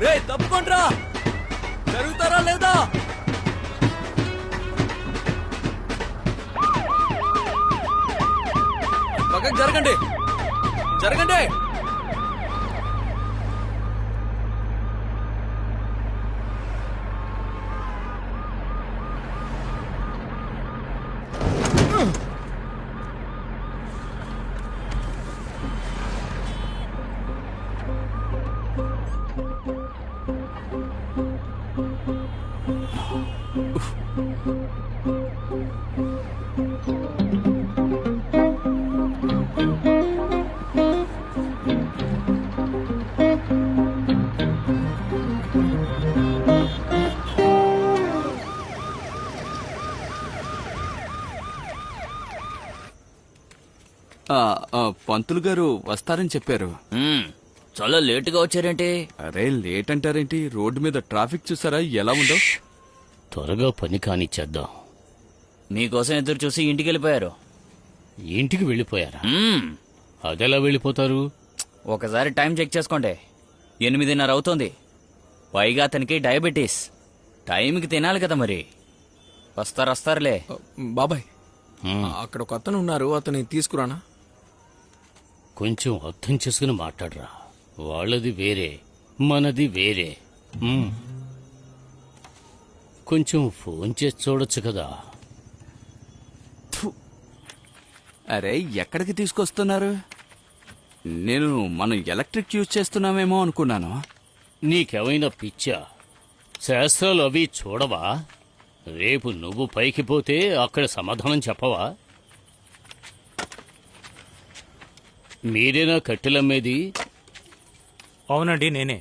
రే తప్పుకోండ్రా, జరుగుతారా లేదా? పక్కకి జరగండి, జరగండి. పంతులు గారు వస్తారని చెప్పారు. చాలా లేటుగా వచ్చారేంటి? అరే లేట్ అంటారేంటి? రోడ్డు మీద ట్రాఫిక్ చూసారా ఎలా ఉందో? త్వరగా పని కానిచ్చేద్దాం. మీకోసం ఎదురు చూసి ఇంటికి వెళ్ళిపోయారు. ఇంటికి వెళ్ళిపోయారా? అదెలా వెళ్ళిపోతారు? ఒకసారి టైం చెక్ చేసుకోండి. 8:30 అవుతోంది. పైగా అతనికి డయాబెటీస్. టైంకి తినాలి కదా మరి. వస్తారులే. బాబాయ్, అక్కడ ఒక అతను ఉన్నారు, అతని తీసుకురానా? కొంచెం అర్థం చేసుకుని మాట్లాడరా. వాళ్ళది వేరే, మనది వేరే. కొంచెం ఫోన్ చేసి చూడొచ్చు కదా. అరే ఎక్కడికి తీసుకొస్తున్నారు? నేను మనం ఎలక్ట్రిక్ యూజ్ చేస్తున్నామేమో అనుకున్నాను. నీకేమైనా పిచ్చా? శాస్త్రాలు అవి చూడవా? రేపు నువ్వు పైకి పోతే అక్కడ సమాధానం చెప్పవా? మీరేనా కట్టెలమ్మేది? అవునండి, నేనే.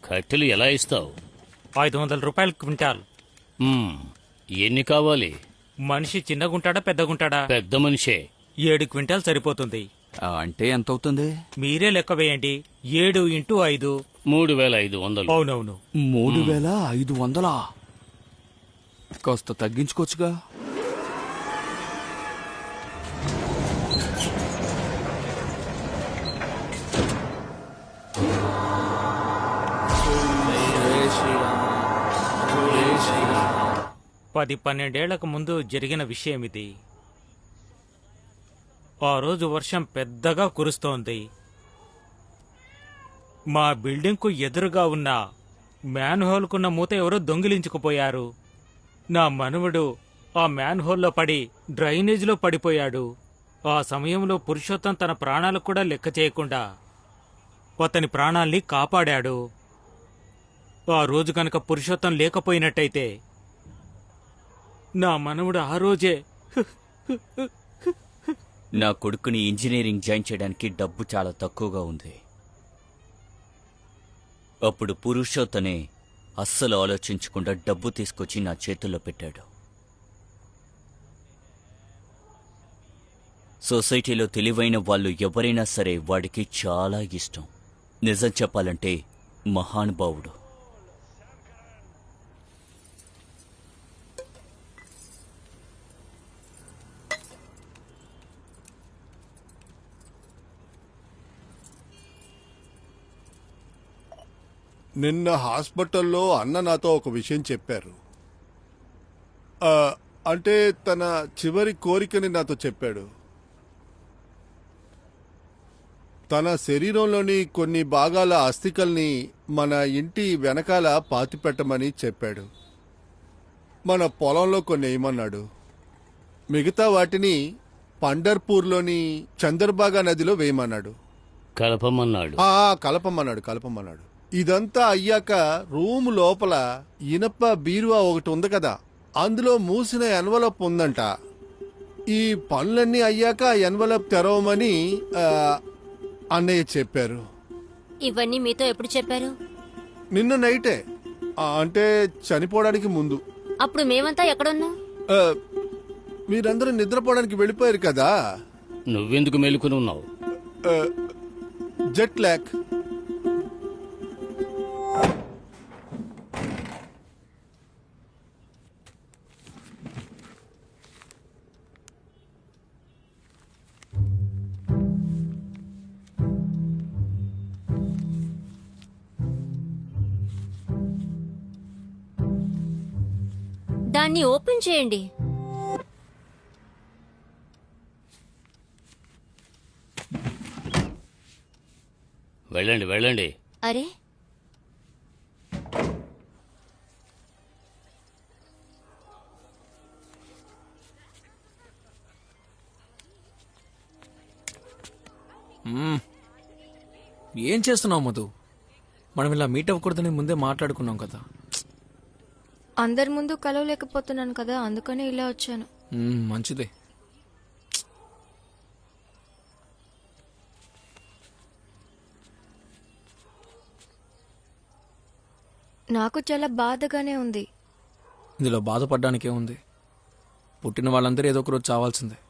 కట్టెలు ఎలా ఇస్తావు? 500 రూపాయలు క్వింటాల్. ఎన్ని కావాలి? మనిషి చిన్నగుంటాడా పెద్దగుంటాడా? పెద్ద మనిషే. 7 క్వింటాల్ సరిపోతుంది. అంటే ఎంత అవుతుంది? మీరే లెక్క వేయండి. 7 × 5 3,500. అవునవును. 3,500? కాస్త తగ్గించుకోవచ్చుగా. పది 12 ఏళ్లకు ముందు జరిగిన విషయం ఇది. ఆ రోజు వర్షం పెద్దగా కురుస్తోంది. మా బిల్డింగ్కు ఎదురుగా ఉన్న మ్యాన్హోల్కున్న మూత ఎవరో దొంగిలించుకుపోయారు. నా మనవడు ఆ మ్యాన్హోల్లో పడి డ్రైనేజీలో పడిపోయాడు. ఆ సమయంలో పురుషోత్తం తన ప్రాణాలకు కూడా లెక్క చేయకుండా అతని ప్రాణాల్ని కాపాడాడు. ఆ రోజు కనుక పురుషోత్తం లేకపోయినట్టయితే నా మనవడు ఆ రోజే. నా కొడుకుని ఇంజనీరింగ్ జాయిన్ చేయడానికి డబ్బు చాలా తక్కువగా ఉంది. అప్పుడు పురుషోత్తనే అస్సలు ఆలోచించకుండా డబ్బు తీసుకొచ్చి నా చేతుల్లో పెట్టాడు. సొసైటీలో తెలివైన వాళ్ళు ఎవరైనా సరే వాడికి చాలా ఇష్టం. నిజం చెప్పాలంటే మహానుభావుడు. నిన్న హాస్పిటల్లో అన్న నాతో ఒక విషయం చెప్పారు. అంటే తన చివరి కోరికని నాతో చెప్పాడు. తన శరీరంలోని కొన్ని భాగాల అస్థికల్ని మన ఇంటి వెనకాల పాతిపెట్టమని చెప్పాడు. మన పొలంలో కొన్ని వేయమన్నాడు. మిగతా వాటిని పండర్పూర్లోని చందర్బాగా నదిలో వేయమన్నాడు. కలపమన్నాడు. కలపమన్నాడు. ఇదంతా అయ్యాక రూమ్ లోపల ఇనప బీరువా ఒకటి ఉంది కదా, అందులో మూసిన ఎన్వలప్ ఉందంట. ఈ పనులన్నీ అయ్యాక ఆ ఎన్వలప్ తెరవమని అన్నయ్య చెప్పారు. ఇవన్నీ మీతో ఎప్పుడు చెప్పారు? నిన్న నైటే, అంటే చనిపోవడానికి ముందు. అప్పుడు మేమంతా ఎక్కడున్నాం? మీరందరూ నిద్రపోవడానికి వెళ్ళిపోయారు కదా. నువ్వెందుకు మేలుకుని ఉన్నావు? Jet lag. దాన్ని ఓపెన్ చేయండి. వెళ్ళండి వెళ్ళండి. అరే, ఏం చేస్తున్నావు మధు? మనం ఇలా మీట్ అవ్వకూడదని ముందే మాట్లాడుకున్నాం కదా. అందరి ముందు కలవలేకపోతున్నాను కదా, అందుకనే ఇలా వచ్చాను. మంచిదే. నాకు చాలా బాధగానే ఉంది. ఇందులో బాధపడ్డానికే ఉంది. పుట్టిన వాళ్ళందరూ ఏదో ఒక రోజు చావాల్సిందే.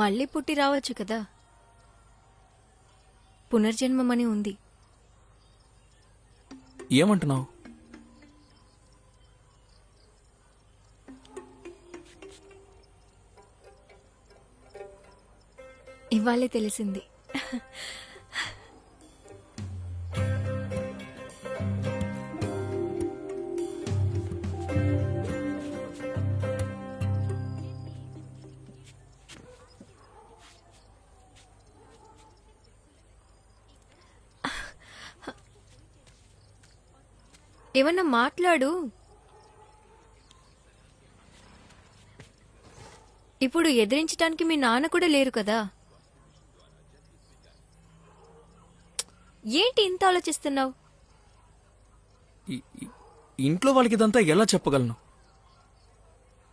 మళ్ళీ పుట్టి రావచ్చు కదా, పునర్జన్మమని ఉంది. ఏమంటున్నావు? ఇవాళే తెలిసింది. ఏమన్నా మాట్లాడు. ఇప్పుడు ఎదిరించడానికి మీ నాన్న కూడా లేరు కదా. ఏంటి ఇంత ఆలోచిస్తున్నావు? ఇంట్లో వాళ్ళకి ఇదంతా ఎలా చెప్పగలను?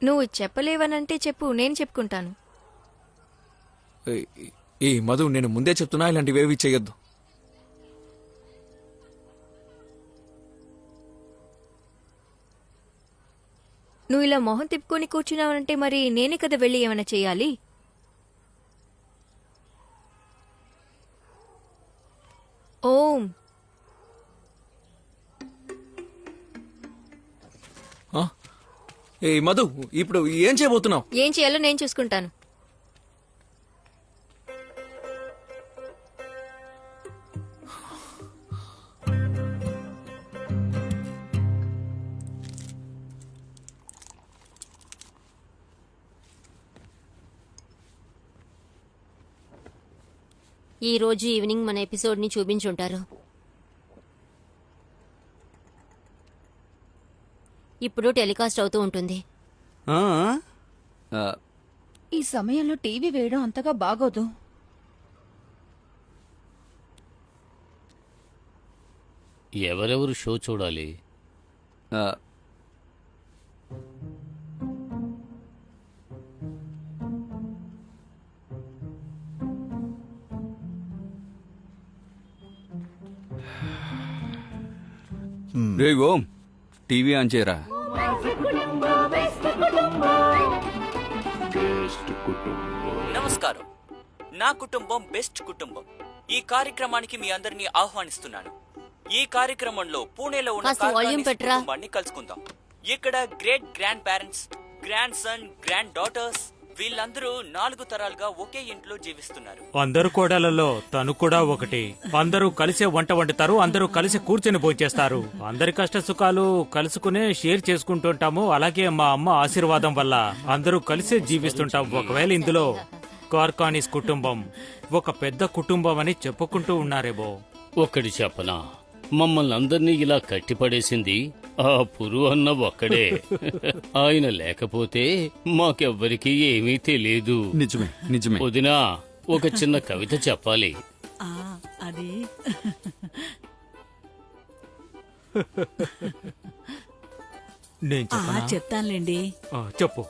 నువ్వు చెప్పలేవనంటే చెప్పు, నేను చెప్పుకుంటాను. ఏ మధు, నేను ముందే చెప్తున్నా, ఇలాంటివేవి చెయ్యొద్దు. నువ్వు ఇలా మొహం తిప్పుకొని కూర్చున్నావంటే మరి నేనే కదా వెళ్ళి ఏమైనా చెయ్యాలి? ఓం. ఏ మధు, ఇప్పుడు ఏం చేయబోతున్నావు? ఏం చేయాలో నేను చూసుకుంటాను. ఈ రోజు ఈవినింగ్ మన ఎపిసోడ్ ని చూపించుంటారు. ఇప్పుడు టెలికాస్ట్ అవుతూ ఉంటుంది. ఈ సమయంలో టీవీ వేయడం అంతగా బాగోదు. ఎవరెవరు షో చూడాలి? రే ఓం, టీవీ ఆన్ చేయరా. నమస్కారం. నా కుటుంబం బెస్ట్ కుటుంబం. ఈ కార్యక్రమానికి మీ అందరినీ ఆహ్వానిస్తున్నాను. ఈ కార్యక్రమంలో పూణేలో ఉన్న కాస్త వాల్యూమ్ కార్ఖానీస్ పెట్టరా. కుటుంబాన్ని కలుసుకుందాం. ఇక్కడ great grand parents, grand son, grand daughters వీళ్ళందరూ 4 తరాలుగా ఒకే ఇంట్లో జీవిస్తున్నారు. అందరు కోడలలో తను కూడా ఒకటి. అందరూ కలిసే వంట వండుతారు, అందరూ కలిసి కూర్చొని భోంచేస్తారు. అందరి కష్ట సుఖాలు కలుసుకునే షేర్ చేసుకుంటుంటాము. అలాగే మా అమ్మ ఆశీర్వాదం వల్ల అందరూ కలిసే జీవిస్తుంటాం. ఒకవేళ ఇందులో కార్ఖానీస్ కుటుంబం ఒక పెద్ద కుటుంబం అని చెప్పుకుంటూ ఉన్నారేమో. ఒక్కడి చెప్పనా, మమ్మల్ని అందరినీ ఇలా కట్టిపడేసింది ఆ పురు అన్న ఒక్కడే. ఆయన లేకపోతే మాకెవ్వరికీ ఏమీ తెలీదు. నిజమే నిజమే. వదినా, ఒక చిన్న కవిత చెప్పాలి. అది నేను చెప్పనా? చెప్తానులేండి. చెప్పు.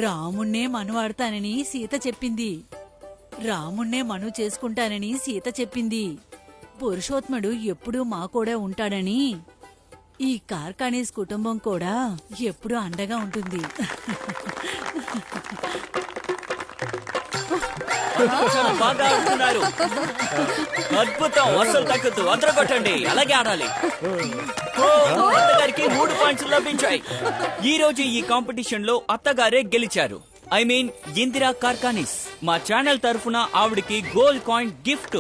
రాముణ్ణే మనువాడతానని సీత చెప్పింది. రాముణ్ణే మను చేసుకుంటానని సీత చెప్పింది. పురుషోత్ముడు ఎప్పుడూ మా కూడా ఉంటాడని ఈ కార్ఖానీస్ కుటుంబం కూడా ఎప్పుడూ అండగా ఉంటుంది. చాలా బాగా ఆడుతున్నారు. అద్భుతం. అస్సలు తగ్గదు. అందరూ కొట్టండి. అలాగే ఆడాలి. అత్తగారికి 3 పాయింట్స్ లభించాయి. ఈ రోజు ఈ కాంపిటీషన్ లో అత్తగారే గెలిచారు. I mean Indira Karkhanis. మా ఛానల్ తరఫున ఆవిడికి gold coin gift.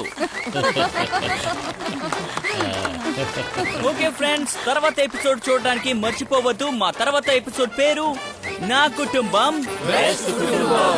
Okay friends, తర్వాత ఎపిసోడ్ చూడడానికి మర్చిపోవద్దు. మా తర్వాత ఎపిసోడ్ పేరు నా కుటుంబం బెస్ట్ కుటుంబం.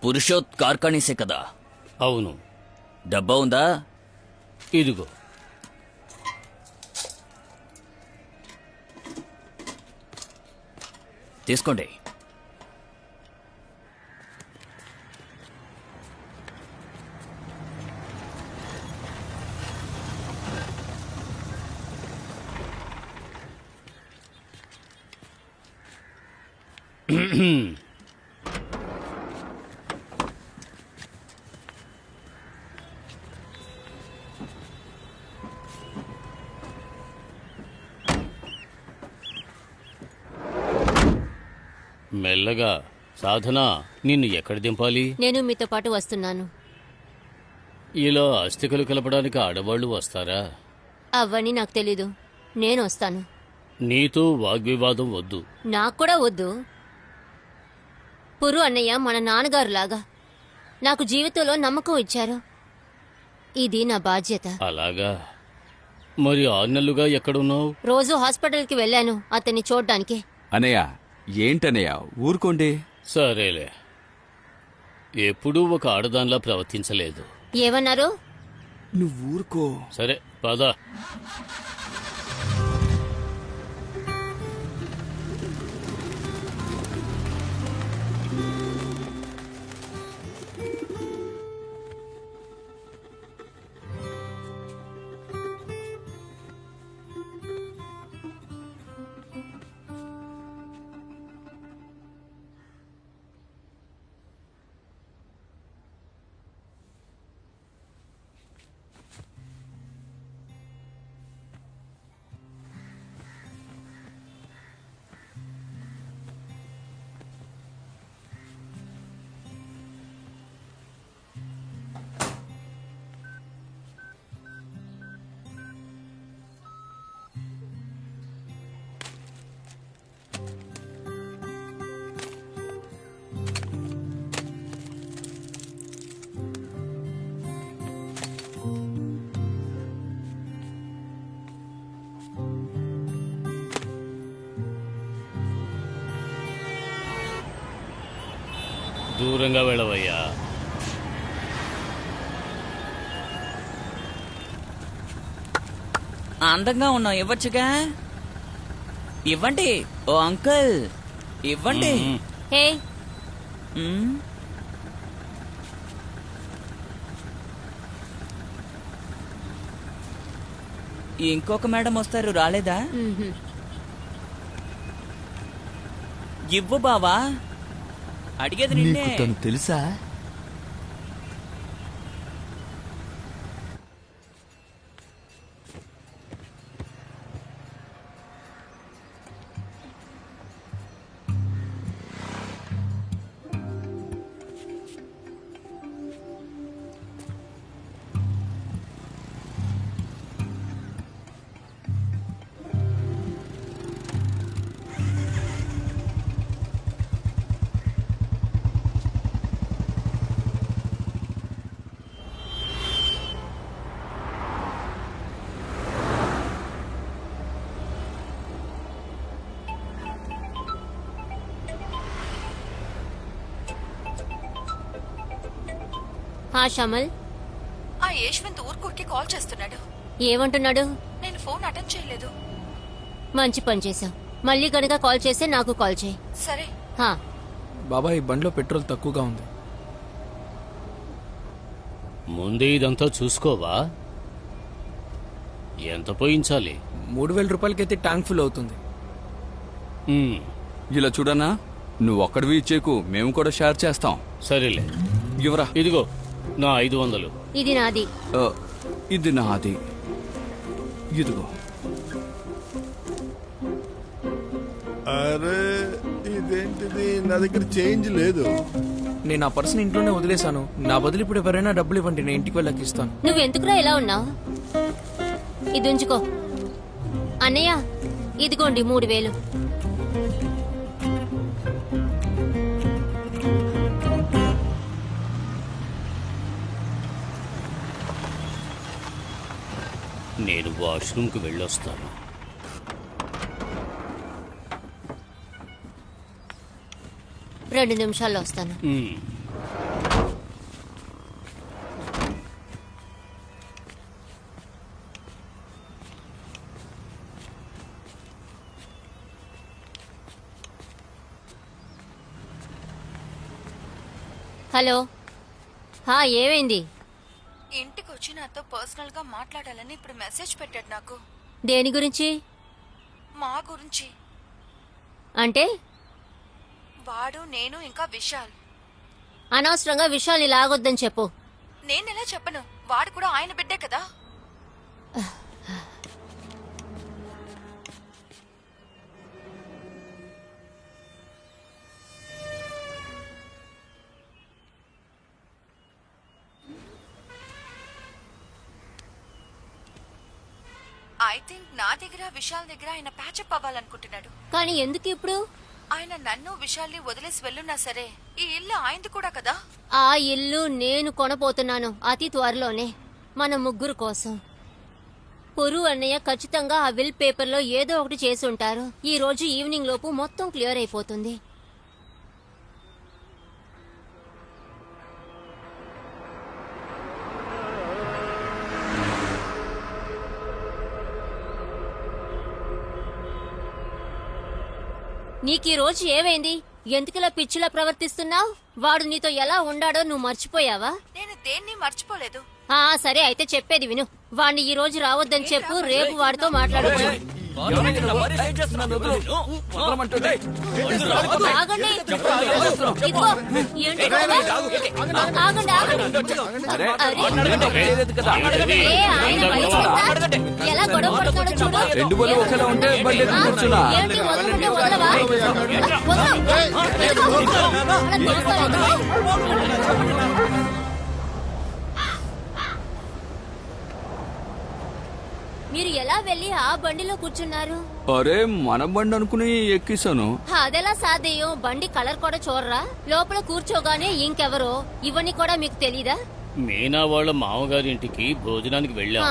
పురుషోత్ కార్కానిసే కదా? అవును. డబ్బా ఉందా? ఇదిగో. తీసుకోండి. మెల్లగా. సాధనా, నిన్ను ఎక్కడ దింపాలి? నేను మీతో పాటు వస్తున్నాను. ఇలా అస్థికలు కలపడానికి ఆడవాళ్లు వస్తారా? అవన్నీ నాకు తెలీదు. నేను వస్తాను. నీతో వాగ్వివాదం వద్దు. నాకు కూడా వద్దు. పురు అన్నయ్య మన నాన్నగారు లాగా నాకు జీవితంలో నమ్మకం ఇచ్చారు. ఇది నా బాధ్యత. అలాగా? మరి 6 నెలలుగా ఎక్కడున్నావు? రోజు హాస్పిటల్కి వెళ్ళాను అతన్ని చూడ్డానికి. అనయ్య, ఏంటనయ్య, ఊరుకోండి. సరేలే. ఎప్పుడూ ఒక ఆడదానిలా ప్రవర్తించలేదు. ఏమన్నారు? నువ్వు ఊరుకో. సరే పద. దూరంగా వెళ్ళవయ్యా. అందంగా ఉన్నావు, ఇవ్వచ్చుగా. ఇవ్వండి ఓ అంకుల్, ఇవ్వండి. హే, మ్మ్. ఇంకొక మేడం వస్తారు, రాలేదా? మ్మ్హ్మ్. ఇవ్వు బావా, అడిగేది నీకు నిన్నే. తను తెలుసా? హా షమల్, ఆ యశ్వంత్ ఊరుకూరికి కాల్ చేస్తున్నాడు. ఏమంటున్నాడు? నేను ఫోన్ అటెండ్ చేయలేదు. మంచి పని చేశావు. మళ్ళీ గనక కాల్ చేస్తే నాకు కాల్ చేయి. సరే. హా. బాబాయ్, ఈ బండిలో పెట్రోల్ తక్కువగా ఉంది. ముందే ఇదంతా చూసుకోవా? ఎంత పోయించాలి? 3000 రూపాయలకైతే ట్యాంక్ ఫుల్ అవుతుంది. ఇలా చూడనా, నువ్వు ఒక్కడివి ఇచ్చేకు, మేము కూడా షేర్ చేస్తాం. సరేలే. ఇవరా. ఇదిగో నా 500. ఇది నాది. ఆ, ఇది నాది. ఇదిగో. అరే ఇదేంటిది, నా దగ్గర చేంజ్ లేదు. నేను ఆ పర్సన్ ఇంట్లోనే వదిలేశాను. నా బదులు ఇప్పుడు ఎవరైనా డబ్బులు ఇవ్వండి, నేను ఇంటికి వెళ్ళకి ఇస్తాను. నువ్వెందుకురా ఇలా ఉన్నావు? ఇది ఉంచుకో. అన్నయ్య, ఇదిగోండి 3000. నేను వాష్రూమ్కి వెళ్ళొస్తాను. రెండు నిమిషాల్లో వస్తాను. మ్మ్. హలో. ఏమైంది? ఇంటికి వచ్చి నాతో పర్సనల్ గా మాట్లాడాలని ఇప్పుడు మెసేజ్ పెట్టాడు నాకు. దేని గురించి? మా గురించి. అంటే వాడు, నేను, ఇంకా విశాల్. అనవసరంగా విషయాల్ని లాగొద్దని చెప్పు. నేనెలా చెప్పను? వాడు కూడా ఆయన బిడ్డే కదా. ఐ థింక్ నా దగ్గర, విశాల్ దగ్గర ఆయన ప్యాచప్ అవ్వాలనుకుంటున్నాడు. కానీ ఎందుకు ఇప్పుడు? ఆయన నన్ను, విశాల్ని వదిలేసి వెళ్ళున్నా సరే ఈ ఇల్లు ఆయనది కూడా కదా. ఆ ఇల్లు నేను కొనపోతున్నాను అతి త్వరలోనే, మన ముగ్గురు కోసం. పురు అన్నయ్య ఖచ్చితంగా ఆ విల్ పేపర్లో ఏదో ఒకటి చేసి ఉంటారు. ఈ రోజు ఈవినింగ్ లోపు మొత్తం క్లియర్ అయిపోతుంది. నీకీ రోజు ఏమైంది? ఎందుకులా పిచ్చిలా ప్రవర్తిస్తున్నావు? వాడు నీతో ఎలా ఉండాడో నువ్వు మర్చిపోయావా? నేను దేన్ని మర్చిపోలేదు. సరే అయితే చెప్పేది విను. వాడిని ఈ రోజు రావద్దని చెప్పు, రేపు వాడితో మాట్లాడచ్చు. ఆగండి. ఇదిగో, ఏంటి గొడవ? ఆగండి, ఆగండి. అరే, అరే, ఆయన వయసు ఎంత? ఎలా గొడవ పడుతున్నాడో చూడు. రెండు బళ్ళు ఒకేలా ఉంటే బండి ఎత్తుకు కూర్చున్నా. ఏంటి వదలంటే వదలవా? వదలు. ఇదిగో, అలా తోస్తావా? మీరు ఎలా వెళ్ళి ఆ బండిలో కూర్చున్నారు? అరే మన బండి అనుకుని ఎక్కిస్తాను. అదెలా సాధ్యం? బండి కలర్ కూడా చూడరా? లోపల కూర్చోగానే ఇంకెవరో. ఇవన్నీ కూడా మీకు తెలీదా? మీనా వాళ్ళ మామగారింటికి భోజనానికి వెళ్ళాం.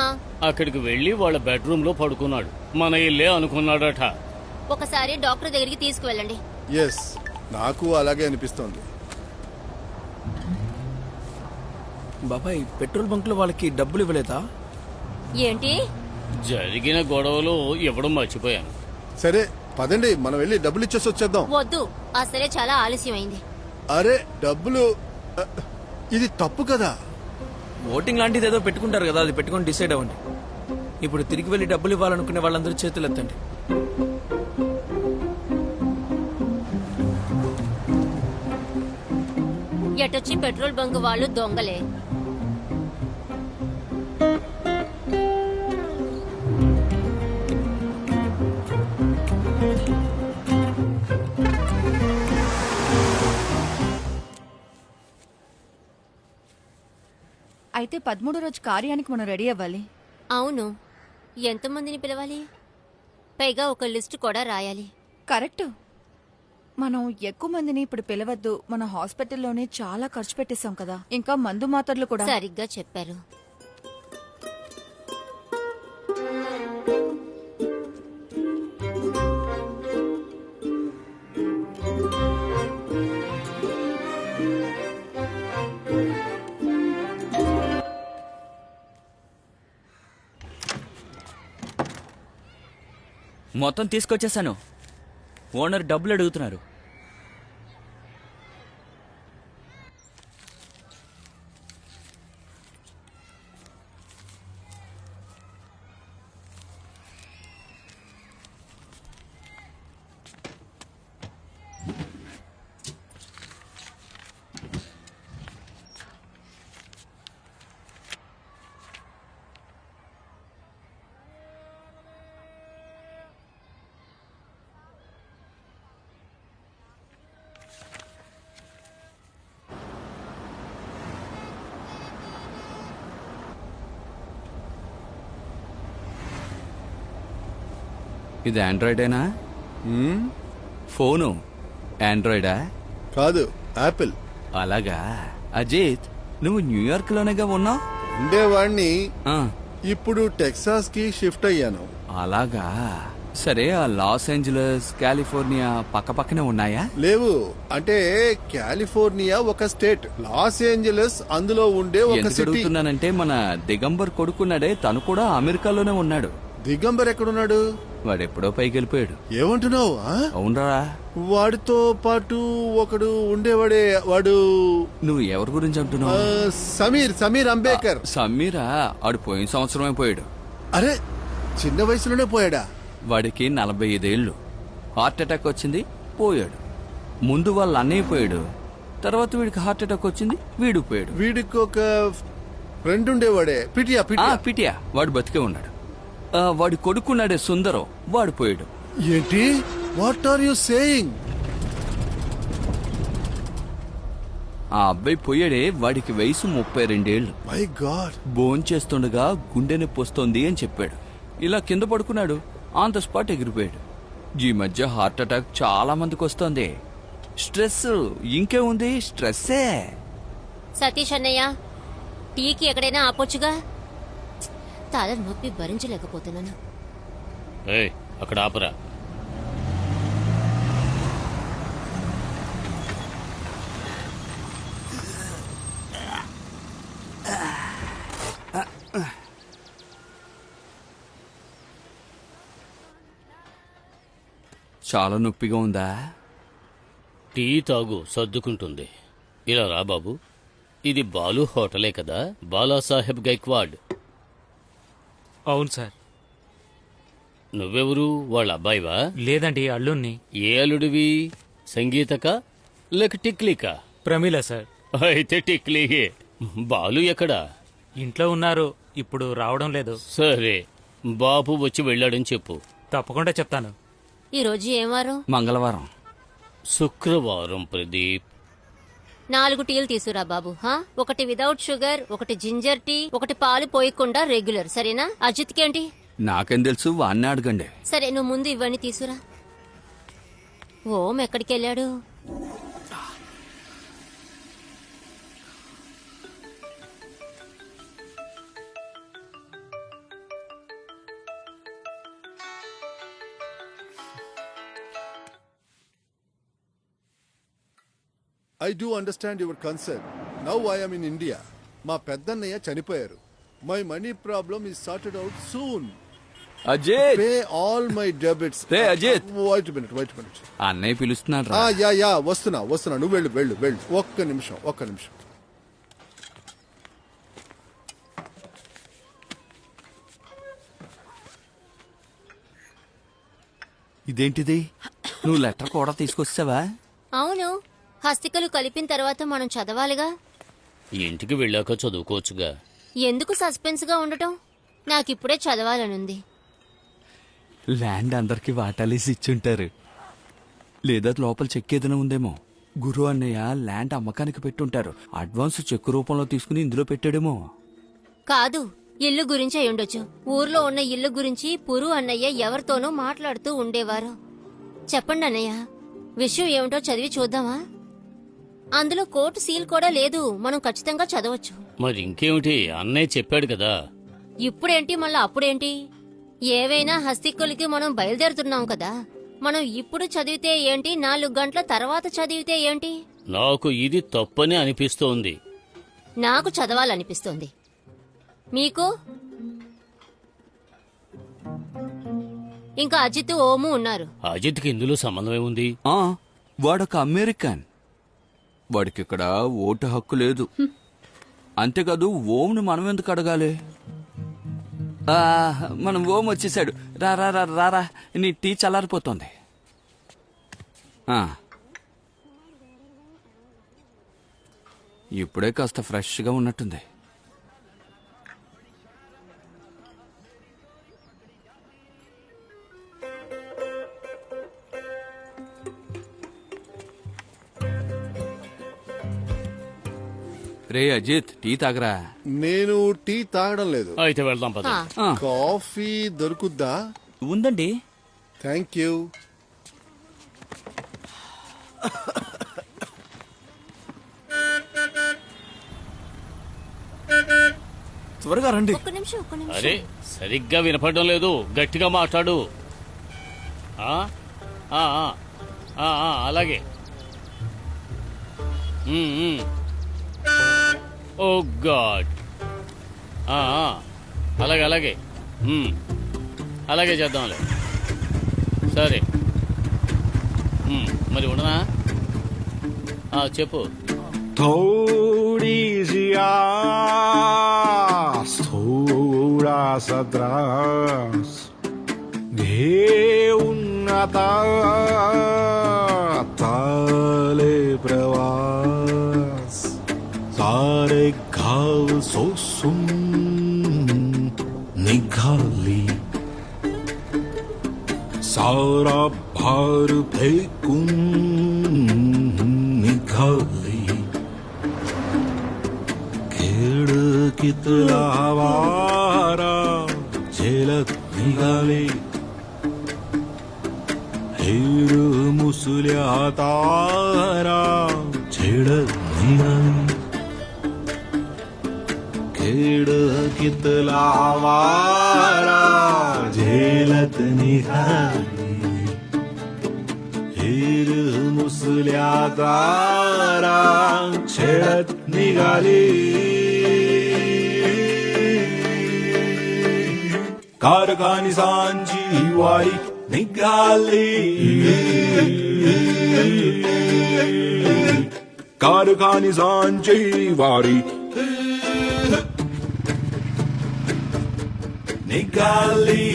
అక్కడికి వెళ్లి వాళ్ళ బెడ్రూమ్ లో పడుకున్నాడు. మన ఇల్లే అనుకున్నాడట. ఒకసారి డాక్టర్ దగ్గరికి తీసుకువెళ్ళండి. ఎస్, నాకు అలాగే అనిపిస్తోంది. బాబాయ్, పెట్రోల్ బంక్ లో వాళ్ళకి డబ్బులు ఇవ్వలేదా? ఏంటి? జరిగిన గొడవలో ఇవ్వడం మర్చిపోయాను. సరే పదండి, మనం వెళ్ళి డబ్బులు ఇచ్చేసి వచ్చేద్దాం. వద్దు, అసలే చాలా ఆలస్యమైంది. అరే డబ్బులు, ఇది తప్పు కదా. ఓటింగ్ లాంటిది ఏదో పెట్టుకుంటారు కదా, అది పెట్టుకొని డిసైడ్ అవ్వండి. ఇప్పుడు తిరిగి వెళ్ళి డబ్బులు ఇవ్వాలనుకునే వాళ్ళందరూ చేతులు ఎత్తండి. ఎటొచ్చి పెట్రోల్ బంక్ వాళ్ళు దొంగలే. అయితే 13 రోజు కార్యానికి మనం రెడీ అవ్వాలి. అవును, ఎంతమందిని పిలవాలి? పైగా ఒక లిస్టు కూడా రాయాలి. కరెక్ట్. మనం ఎక్కువ మందిని ఇప్పుడు పిలవద్దు. మన హాస్పిటల్లోనే చాలా ఖర్చు పెట్టేశాం కదా, ఇంకా మందు మాత్రలు కూడా. సరిగ్గా చెప్పారు. మొత్తం తీసుకొచ్చేసాను. ఓనర్ డబ్బులు అడుగుతున్నారు. ఇది ఆండ్రాయిడేనా? హ్మ్? ఫోను ఆండ్రాయిడా? కాదు, యాపిల్. అలాగా. అజిత్, నువ్వు న్యూయార్క్ లోనేగా ఉన్నావు? ఉండేవాణ్ణి. ఆ, ఇప్పుడు టెక్సాస్ కి షిఫ్ట్ అయ్యాను. అలాగా. సరే, ఆ లాస్ ఏంజలస్, కాలిఫోర్నియా పక్కపక్కనే ఉన్నాయా? లేవు. అంటే కాలిఫోర్నియా ఒక స్టేట్, లాస్ ఏంజలస్ అందులో ఉండే ఒక ఎందుకు సిటీ. అడుగుతున్నానంటే మన దిగంబర్ కొడుకున్నాడే, తను కూడా అమెరికాలోనే ఉన్నాడు. దిగంబర్ ఎక్కడున్నాడు? వాడెప్పుడో పైకి వెళ్ళిపోయాడు. ఏమంటున్నావు? అవునరా? వాడితో పాటు ఒకడు ఉండేవాడే. వాడు నువ్వు ఎవరి గురించి ఆ, అంటున్నావు? సమీర్ అంబేకర్. సమీరా? ఆడు పోయిన సంవత్సరమే పోయాడు. అరే, చిన్న వయసులోనే పోయాడా? వాడికి 45 ఏళ్ళు. హార్ట్ అటాక్ వచ్చింది, పోయాడు. ముందు వాళ్ళ అన్నయ్య పోయాడు, తర్వాత వీడికి హార్ట్ అటాక్ వచ్చింది, వీడు పోయాడు. వీడికి ఒక ఫ్రెండ్ ఉండేవాడే, పిటియా. పిటియా, వాడు బతికే ఉన్నాడు. వాడి కొడుకున్నాడే సుందరం, వాడు పోయాడు. ఏంటి? What are you saying? ఆ అబ్బాయి పోయాడే, వాడికి వయసు 32 ఏళ్ళు. My God. భోంచేస్తుండగా గుండె నొప్పి వస్తోంది అని చెప్పాడు. ఇలా కింద పడుకున్నాడు, ఆన్ ద స్పాట్ ఎగిరిపోయాడు. ఈ మధ్య హార్ట్ అటాక్ చాలా మందికి వస్తోంది. స్ట్రెస్, ఇంకే ఉంది, స్ట్రెస్సే. సతీష్ అన్నయ్య, టీకి ఎక్కడైనా ఆపొచ్చుగా. తల నొప్పి భరించలేకపోతున్నాను. ఏయ్, అక్కడ ఆపరా. చాలా నొప్పిగా ఉందా? టీ తాగు, సర్దుకుంటుంది. ఇలా రా బాబు. ఇది బాలు హోటలే కదా? బాలాసాహెబ్ గైక్వాడ్. అవును సార్. నువ్వెవరు? వాళ్ళ అబ్బాయివా? లేదండి, అల్లుణ్ణి. ఏ అల్లుడివి? సంగీతక లేక టిక్లీకా? ప్రమీల సార్. అయితే టిక్లీయే. బాలు ఎక్కడా? ఇంట్లో ఉన్నారు, ఇప్పుడు రావడం లేదు. సరే, బాబు వచ్చి వెళ్ళాడని చెప్పు. తప్పకుండా చెప్తాను. ఈ రోజు ఏం వారం? మంగళవారం. శుక్రవారం ప్రదీప్. 4 టీలు తీసురా బాబు. ఒకటి వితౌట్ షుగర్, ఒకటి జింజర్ టీ, ఒకటి పాలు పోయకుండా రెగ్యులర్. సరేనా? అజిత్కేంటి? నాకేం తెలుసు, వాడిని అడగండి. సరే, నువ్వు ముందు ఇవన్నీ తీసురా. ఓం ఎక్కడికి వెళ్ళాడు? I do understand your concern. Now I am in India. మా పెద్దన్నయ్య చనిపోయారు. My money problem is sorted out soon. Ajit, pay all my debits. రే అజిత్. Wait minute. అన్నయ్య పిలుస్తున్నాడు రా. యా వస్తున్నా. నువ్వు వెళ్ళు. ఒక్క నిమిషం. ఇదేంటిది? నువ్వు లెటర్ కూడా తీసుకొచ్చావా? అవును, హస్తికలు కలిపిన తర్వాత మనం చదవాలిగా. ఇంటికి వెళ్ళాక చదువుకోవచ్చుగా. ఎందుకు సస్పెన్స్ గా ఉండటం? నాకిప్పుడే చదవాలనుంది. ల్యాండ్ అందరికి వాటాలేసి ఇచ్చుంటారు, లేదా లోపల చెక్ ఏదైనా ఉందేమో. గురు అన్నయ్య ల్యాండ్ అమ్మకానికి పెట్టుంటారు, అడ్వాన్స్ చెక్ రూపంలో తీసుకుని ఇందులో పెట్టాడేమో. కాదు, ఇల్లు గురించి అయి ఉండొచ్చు. ఊర్లో ఉన్న ఇల్లు గురించి పురు అన్నయ్య ఎవరితోనో మాట్లాడుతూ ఉండేవారు. చెప్పండి అన్నయ్య, విషయం ఏమిటో చదివి చూద్దామా? అందులో కోర్టు సీల్ కూడా లేదు, మనం ఖచ్చితంగా చదవచ్చు. మరి ఇంకేమిటి, అన్నయ్య చెప్పాడు కదా. ఇప్పుడేంటి మళ్ళా అప్పుడేంటి? ఏవైనా హస్తికులకి మనం బయలుదేరుతున్నాం కదా. మనం ఇప్పుడు చదివితే ఏంటి, 4 గంటల తర్వాత చదివితే ఏంటి? నాకు ఇది తప్పని అనిపిస్తోంది. నాకు చదవాలనిపిస్తోంది. మీకు? ఇంకా అజిత్, ఓము ఉన్నారు. అజిత్కి ఇందులో సంబంధం ఏముంది? వాడొక అమెరికన్, వాడికి ఇక్కడ ఓటు హక్కు లేదు. అంతేకాదు, ఓంని మనం ఎందుకు అడగాలి? మనం ఓం వచ్చేసాడు. రారా, నీ టీ చల్లారిపోతుంది. ఇప్పుడే కాస్త ఫ్రెష్గా ఉన్నట్టుంది. రే అజిత్, టీ తాగరా. నేను టీ తాగడం లేదు. అయితే వెళ్దాం పద. కాఫీ దొరుకుద్దా? ఉందండి. Thank you. త్వరగా రండి. ఒక్క నిమిషం ఒక్క నిమిషం. అరే సరిగ్గా వినపడడం లేదు, గట్టిగా మాట్లాడు. ఆ? ఆ, ఆ, ఆ, ఆ, అలాగే. ఓ గాడ్. ఆ, ఆ, అలాగే అలాగే. అలాగే చేద్దాంలే. సరే. మరి ఉండనా? చెప్పు. थोड़ी सी आस थोड़ा सा त्रास घेऊन आता चाले प्रवास सारे घाव सोसून निघाली सारा भार फेकून निघाली खिडकीतला वारा झेलत निघाले हिर मुसल्या तारा झेडत निघाले खिडकीतला वारा झेलत निघाले हिर मुसल्या तारा झेडत निघाले कारखानी सांची वारी निघाली कारखानी सांची वारी निघाली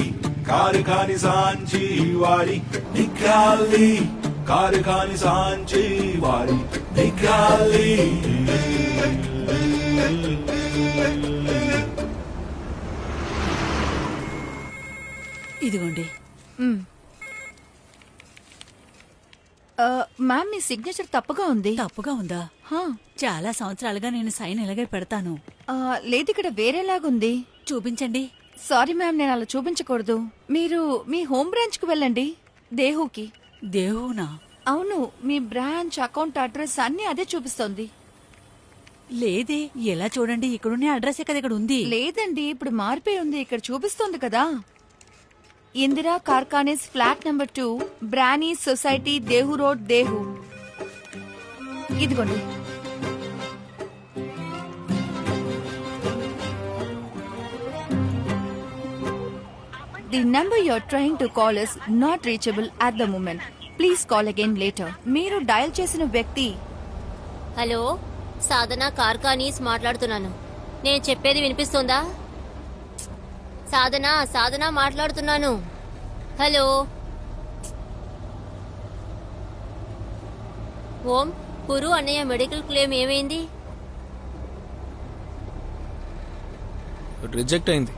कारखानी सांची वारी निघाली कारखानी सांची वारी निघाली ఇదిగోండి. మ్యామ్ మీ సిగ్నేచర్ తప్పుగా ఉంది. తప్పుగా ఉందా? చాలా సంవత్సరాలుగా నేను సైన్ ఇలాగే పెడతాను. లేదు, ఇక్కడ వేరేలాగుంది. చూపించండి. సారీ మ్యామ్, నేను అలా చూపించకూడదు. మీరు మీ హోమ్ బ్రాంచ్ కు వెళ్ళండి, దేహుకి. దేవునా? అవును, మీ బ్రాంచ్ అకౌంట్ అడ్రస్ అన్ని అదే చూపిస్తోంది. లేదే, ఎలా చూడండి, ఇక్కడున్న అడ్రస్ కదా ఇక్కడ ఉంది. లేదండి, ఇప్పుడు మారిపోయి ఉంది. ఇక్కడ చూపిస్తోంది కదా. ఇందిరా కార్ఖానేస్ ఫ్లాట్ నెంబర్ 2 బ్రానీ సొసైటీ దేహు రోడ్ దేహు. ఇదిగోండి. The number you're trying to call is not reachable at the moment. Please call again later. మీరు డయల్ చేసిన వ్యక్తి. హలో, సాధన కార్ఖానీస్ మాట్లాడుతున్నాను. నేను చెప్పేది వినిపిస్తుందా? సాధన సాధన మాట్లాడుతున్నాను. హలో. ఓం, పురు అన్నయ్య మెడికల్ క్లెయిమ్ ఏమైంది? రిజెక్ట్ అయింది.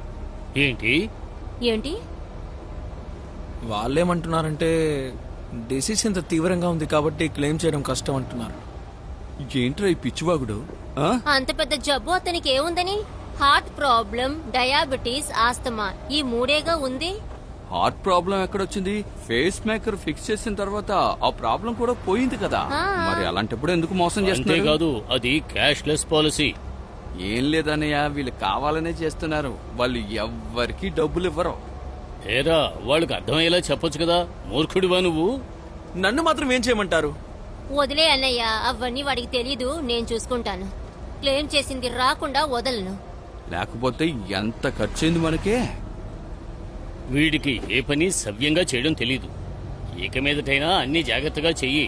ఏంటి ఏంటి? వాళ్ళేమంటున్నారంటే డిసీజ్ ఇంత తీవ్రంగా ఉంది కాబట్టి క్లెయిమ్ చేయడం కష్టం అంటున్నారు. ఏంట్రా ఈ పిచ్చివాగుడు? అంత పెద్ద జబ్బు అతనికి ఏముందని? హార్ట్ ప్రాబ్లం, డయాబెటీస్, ఆస్తమా, ఈ మూడేగా ఉంది. హార్ట్ ప్రాబ్లం ఎక్కడొచ్చింది? ఫేస్ మేకర్ ఫిక్స్ చేసిన తర్వాత ఆ ప్రాబ్లం కూడా పోయింది కదా. మరి అలాంటప్పుడు ఎందుకు మోసం చేస్తున్నారు? కాదు, అది క్యాష్లెస్ పాలసీ. ఏం లేదన్నయ్య, వీళ్ళు కావాలనే చేస్తున్నారు. వాళ్ళు ఎవ్వరికి డబ్బులు ఇవ్వరు. ఏరా, వాళ్ళకి అర్థమయ్యేలా చెప్పొచ్చు కదా. మూర్ఖుడివా నువ్వు? నన్ను మాత్రం ఏం చేయమంటారు? వదిలే అన్నయ్య, అవన్నీ వాడికి తెలీదు. నేను చూసుకుంటాను. క్లెయిమ్ చేసింది రాకుండా వదలను. లేకపోతే ఎంత ఖర్చయింది మనకే. వీడికి ఏ పని సవ్యంగా చేయడం తెలీదు. ఇక మీదటైనా అన్ని జాగ్రత్తగా చెయ్యి.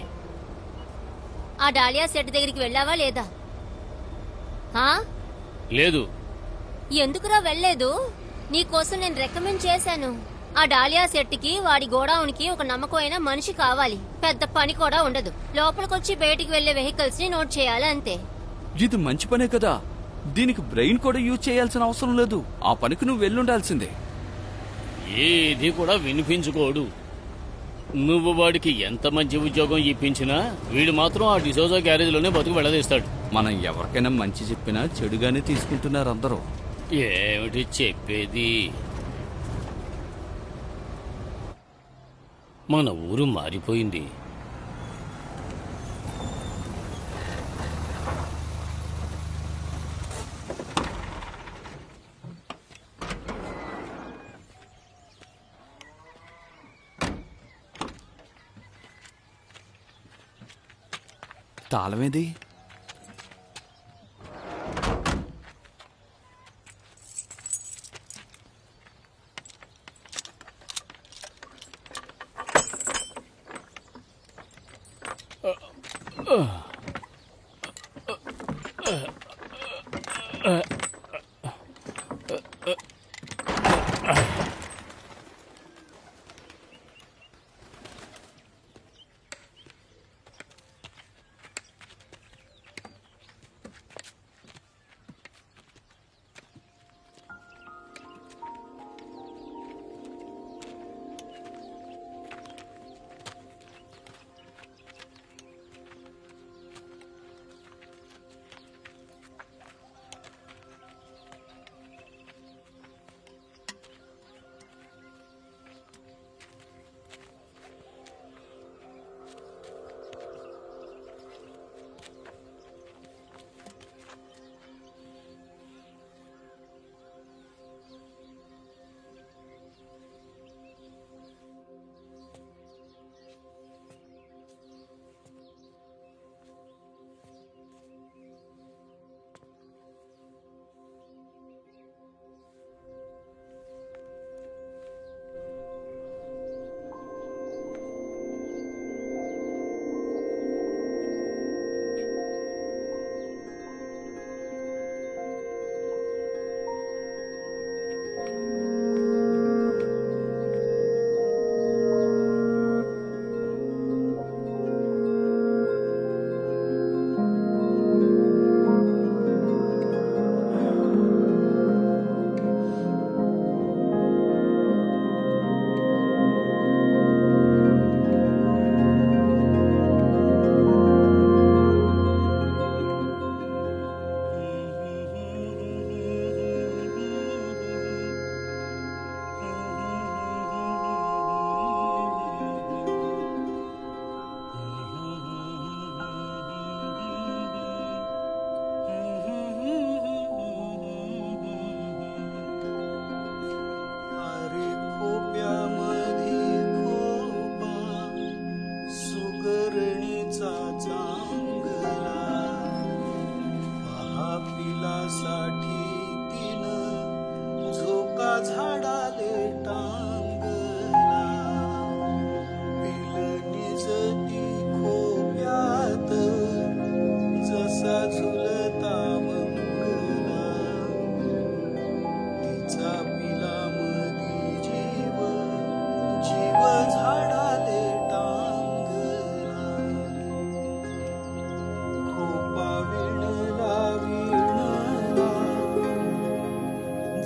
ఆ డాలియా సెట్ దగ్గరికి వెళ్ళావా లేదా? లేదు. ఎందుకురా వెళ్ళలేదు? నీకోసం నేను రికమెండ్ చేశాను. ఆ డాలియా సెట్కి వాడి గోడౌన్కి ఒక నమ్మకమైన మనిషి కావాలి. పెద్ద పని కూడా ఉండదు. లోపలికొచ్చి బయటికి వెళ్లే వెహికల్స్ ని నోట్ చేయాలి, అంతే. ఇది మంచి పనే కదా. దీనికి బ్రెయిన్ కూడా యూజ్ చేయాల్సిన అవసరం లేదు. ఆ పనికి నువ్వు వెళ్ళుండాల్సిందే. ఏది కూడా వినిపించుకోడు. నువ్వు వాడికి ఎంత మంచి ఉద్యోగం ఇప్పించినా వీడు మాత్రం ఆ డిసోజా గ్యారేజ్లోనే బతుకు వెళ్ళదీస్తాడు. మనం ఎవరికైనా మంచి చెప్పినా చెడుగానే తీసుకుంటున్నారు అందరూ. ఏమిటి చెప్పేది? మన ఊరు మారిపోయింది. తాళమేది?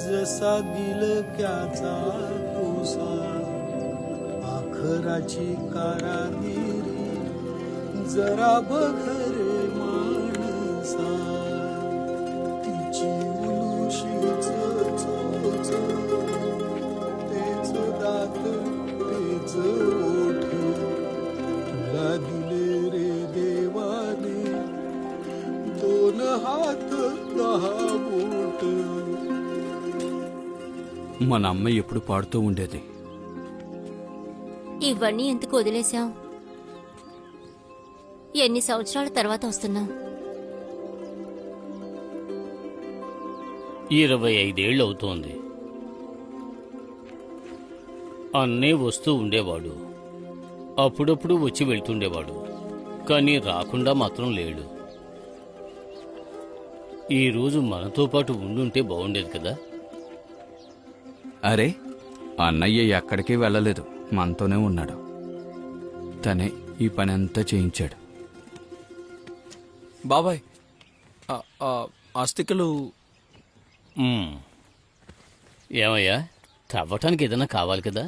जसा गिलक्याचा कोसा आखराची कारागिरी जरा बघरे माणसा तिची उलुशीच चोच तेच दात तेच ओठ तुला दिले रे देवाने दोन हात 10 बोट మన అమ్మ ఎప్పుడు పాడుతూ ఉండేది. ఇవన్నీ ఎందుకు వదిలేశావు? ఎన్ని సంవత్సరాల తర్వాత వస్తున్నావు? 25 ఏళ్ళు అవుతోంది. అన్నే వస్తూ ఉండేవాడు, అప్పుడప్పుడు వచ్చి వెళ్తుండేవాడు, కానీ రాకుండా మాత్రం లేడు. ఈరోజు మనతో పాటు ఉండుంటే బాగుండేది కదా. అరే, అన్నయ్య ఎక్కడికి వెళ్ళలేదు, మనతోనే ఉన్నాడు. తనే ఈ పని అంతా చేయించాడు. బాబాయ్, అస్థికలు ఏమయ్యా, తవ్వటానికి ఏదైనా కావాలి కదా.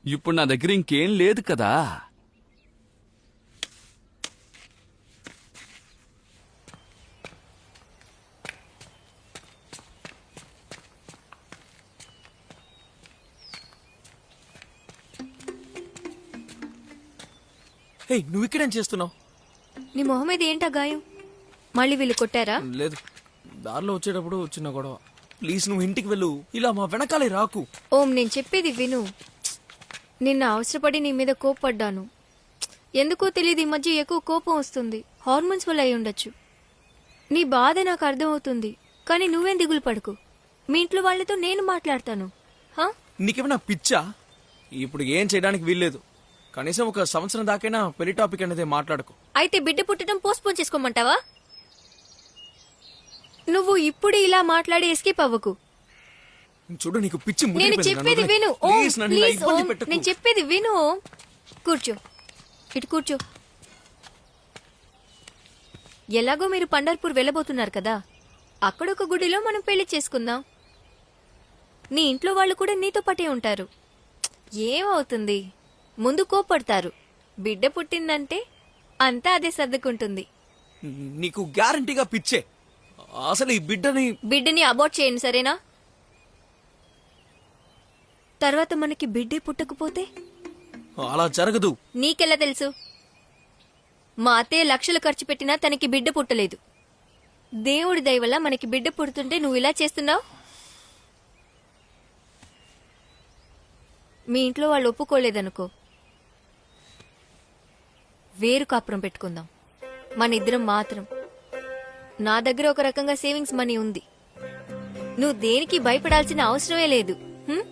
ఇప్పుడు నా దగ్గర ఇంకేం లేదు కదా. హే నువ్వు ఇక్కడేం చేస్తున్నావు? నీ మొహం మీద ఏంటా గాయం? మళ్ళీ వీళ్ళు కొట్టారా? లేదు, దారిలో వచ్చేటప్పుడు చిన్న గొడవ. ప్లీజ్ నువ్వు ఇంటికి వెళ్ళు, ఇలా మా వెనకాలే రాకు. ఓం, నేను చెప్పేది విను. నిన్న అవసరపడి నీ మీద కోప్పడ్డాను. ఎందుకో తెలియదు, ఈ మధ్య ఎక్కువ కోపం వస్తుంది. హార్మోన్స్ వల్ల అయి ఉండొచ్చు. నీ బాధ నాకు అర్థమవుతుంది, కానీ నువ్వేం దిగులు పడకు. మీ ఇంట్లో వాళ్ళతో నేను మాట్లాడతాను. హా? నీకేమైనా పిచ్చా? ఇప్పుడు ఏం చేయడానికి వీల్లేదు. కనీసం ఒక సంవత్సరం దాకైనా పెళ్లి టాపిక్ అనేది మాట్లాడకు. అయితే బిడ్డ పుట్టడం పోస్ట్పోన్ చేసుకోమంటావా? నువ్వు ఇప్పుడు ఇలా మాట్లాడి ఎస్కేప్ అవ్వకు. చూడు, నీకు పిచ్చి నేను ముదిరిపోయింది. చెప్పేది నన్ను విను. వదిలేయ్. ఓం, ప్లీజ్ నన్ను ఇలా ప్లీజ్ ఇబ్బంది ఓం, పెట్టకు. నేను చెప్పేది విను. ఓం. కూర్చో, ఇటు కూర్చో. ఎలాగో మీరు పండర్పూర్ వెళ్ళబోతున్నారు కదా, అక్కడ ఒక గుడిలో మనం పెళ్లి చేసుకుందాం. నీ ఇంట్లో వాళ్ళు కూడా నీతో పాటే ఉంటారు. ఏమవుతుంది? ముందు కోపడతారు, బిడ్డ పుట్టిందంటే అంతా అదే సర్దుకుంటుంది. నీకు గ్యారంటీగా పిచ్చే. అసలు ఈ బిడ్డని అబార్ట్ చేయండి, సరేనా? తర్వాత మనకి బిడ్డే పుట్టకపోతే? అలా జరగదు. నీకెలా తెలుసు? మా అత్తయ్య లక్షలు ఖర్చు పెట్టినా తనకి బిడ్డ పుట్టలేదు. దేవుడి దయ వల్ల మనకి బిడ్డ పుడుతుంటే నువ్వు ఇలా చేస్తున్నావు. మీ ఇంట్లో వాళ్ళు ఒప్పుకోలేదనుకో, వేరు కాపురం పెట్టుకుందాం, మన ఇద్దరం మాత్రం. నా దగ్గర ఒక రకంగా సేవింగ్స్ మనీ ఉంది. నువ్వు దేనికి భయపడాల్సిన అవసరమే లేదు. హ్మ్?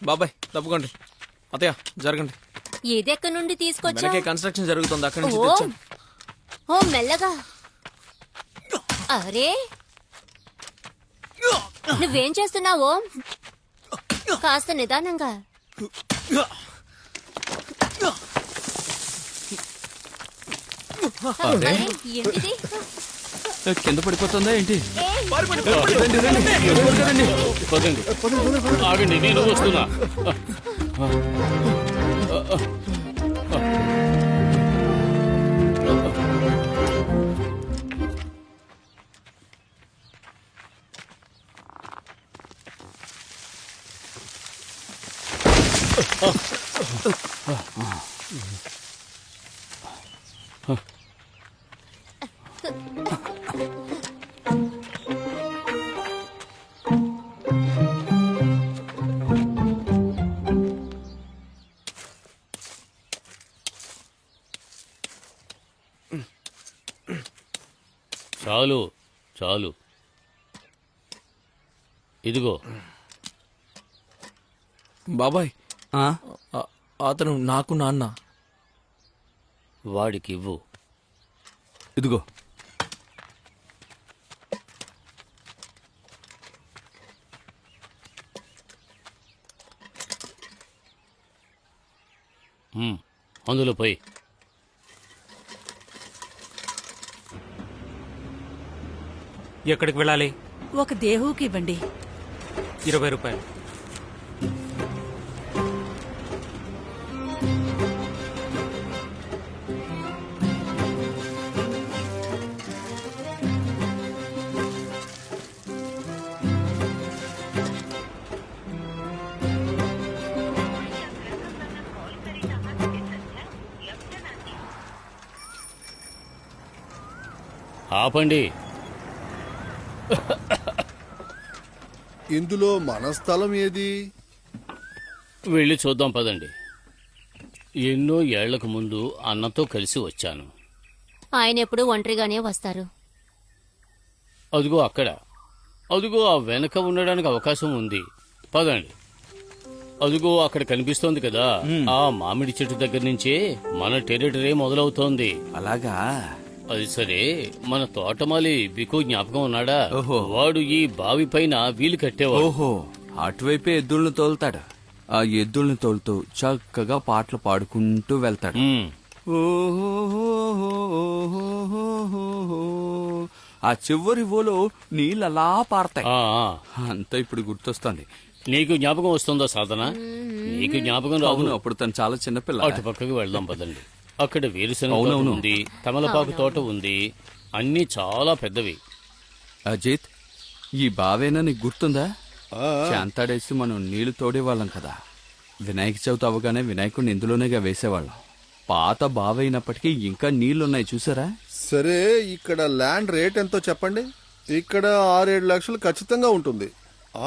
బాబాయ్ తప్పుకోండి. అత్తయ్య జరగండి. ఏదెక్కడి నుండి తీసుకొచ్చా? వెనకే కన్స్ట్రక్షన్ జరుగుతుంది, అక్కడి నుంచి ఓ తెచ్చాను. ఓ మెల్లగా. అరే నువ్వేం చేస్తున్నావు? కాస్త నిదానంగా. అరే, ఏంటిది? కింద పడిపోతుందా ఏంటి? పదండి, ఆగండి, నేను వస్తున్నా. చాలు చాలు, ఇదిగో. బాబాయ్ అతను నాకు నాన్న. వాడికి ఇవ్వు. ఇదిగో. అందులో పోయి. ఎక్కడికి వెళ్ళాలి? ఒక దేహుకి ఇవ్వండి. 20 రూపాయలు. ఆపండి. ఇందులో మన స్థలం ఏది? వెళ్ళి చూద్దాం పదండి. ఎన్నో ఏళ్లకు ముందు అన్నతో కలిసి వచ్చాను. ఆయన ఎప్పుడు ఒంటరిగానే వస్తారు. అదిగో అక్కడ, అదిగో ఆ వెనక ఉండడానికి అవకాశం ఉంది. పదండి. అదిగో అక్కడ కనిపిస్తోంది కదా, ఆ మామిడి చెట్టు దగ్గర నుంచే మన టెరిటరీ మొదలవుతోంది. అలాగా? అది సరే, మన తోటమాలి బికు జ్ఞాపకం ఉన్నాడా? ఓహో. వాడు ఈ బావి పైన వీలు కట్టేవాడు. ఓహో, అటువైపే ఎద్దుల్ని తోలుతాడు. ఆ ఎద్దుల్ని తోలుతూ చక్కగా పాటలు పాడుకుంటూ వెళ్తాడు. ఆ చివరి ఓలో నీళ్ళలా పారతాయి. అంతా ఇప్పుడు గుర్తొస్తుంది. నీకు జ్ఞాపకం వస్తుందా సాధన? నీకు జ్ఞాపకం రావు. అవును, అప్పుడు తను చాలా చిన్నపిల్ల. అటు పక్కకు వెళ్దాం పదండి. అక్కడ వేరుశనగ తోట ఉంది, తమలపాకు తోట ఉంది, అన్ని చాలా పెద్దవి. అజిత్, ఈ బావేనా నీకు గుర్తుందా? ఆ, శాంతాడేసి మనం నీళ్లు తోడేవాళ్ళం కదా. వినాయక చవితి అవగానే వినాయకుడిని ఇందులోనేగా వేసేవాళ్ళం. పాత బావైనప్పటికీ ఇంకా నీళ్లున్నాయి చూసారా? సరే, ఇక్కడ ల్యాండ్ రేట్ ఎంతో చెప్పండి. ఇక్కడ 6-7 లక్షలు ఖచ్చితంగా ఉంటుంది.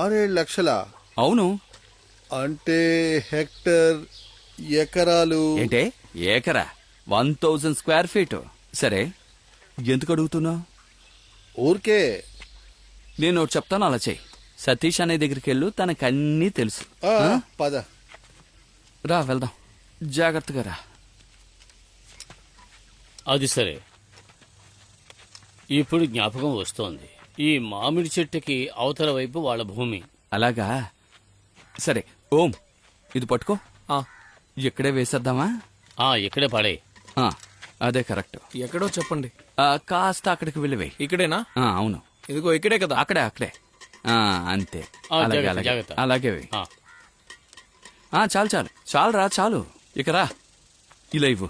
6-7 లక్షలా? అవును. అంటే హెక్టర్, ఎకరాలు? ఏంటే ఏకరా 1000 స్క్వేర్ ఫీట్. సరే, ఎందుకు అడుగుతున్నావు? ఊరికే. నేను ఒకటి చెప్తాను, అలా చెయ్యి. సతీష్ అనే దగ్గరికి వెళ్ళు, తనకన్నీ తెలుసు. ఆ, ఆ? పద. రా వెళ్దాం, జాగ్రత్తగా రా. అది సరే, ఇప్పుడు జ్ఞాపకం వస్తోంది. ఈ మామిడి చెట్టుకి అవతల వైపు వాళ్ళ భూమి. అలాగా? సరే ఓం, ఇది పట్టుకో. ఆ, ఇక్కడే వేసేద్దామా? ఇక్కడే పడే. ఆ, అదే కరెక్ట్. ఎక్కడో చెప్పండి. కాస్త అక్కడికి వెళ్ళివే. ఇక్కడేనా? అవును, ఇదిగో ఇక్కడే కదా. అక్కడే. అంతే. అలాగే జాగ్రత్త, అలాగే జాగ్రత్త. అలాగే వెయ్యి. చాలు చాలురా, చాలు. ఇక రా, ఇలా ఇవ్వు.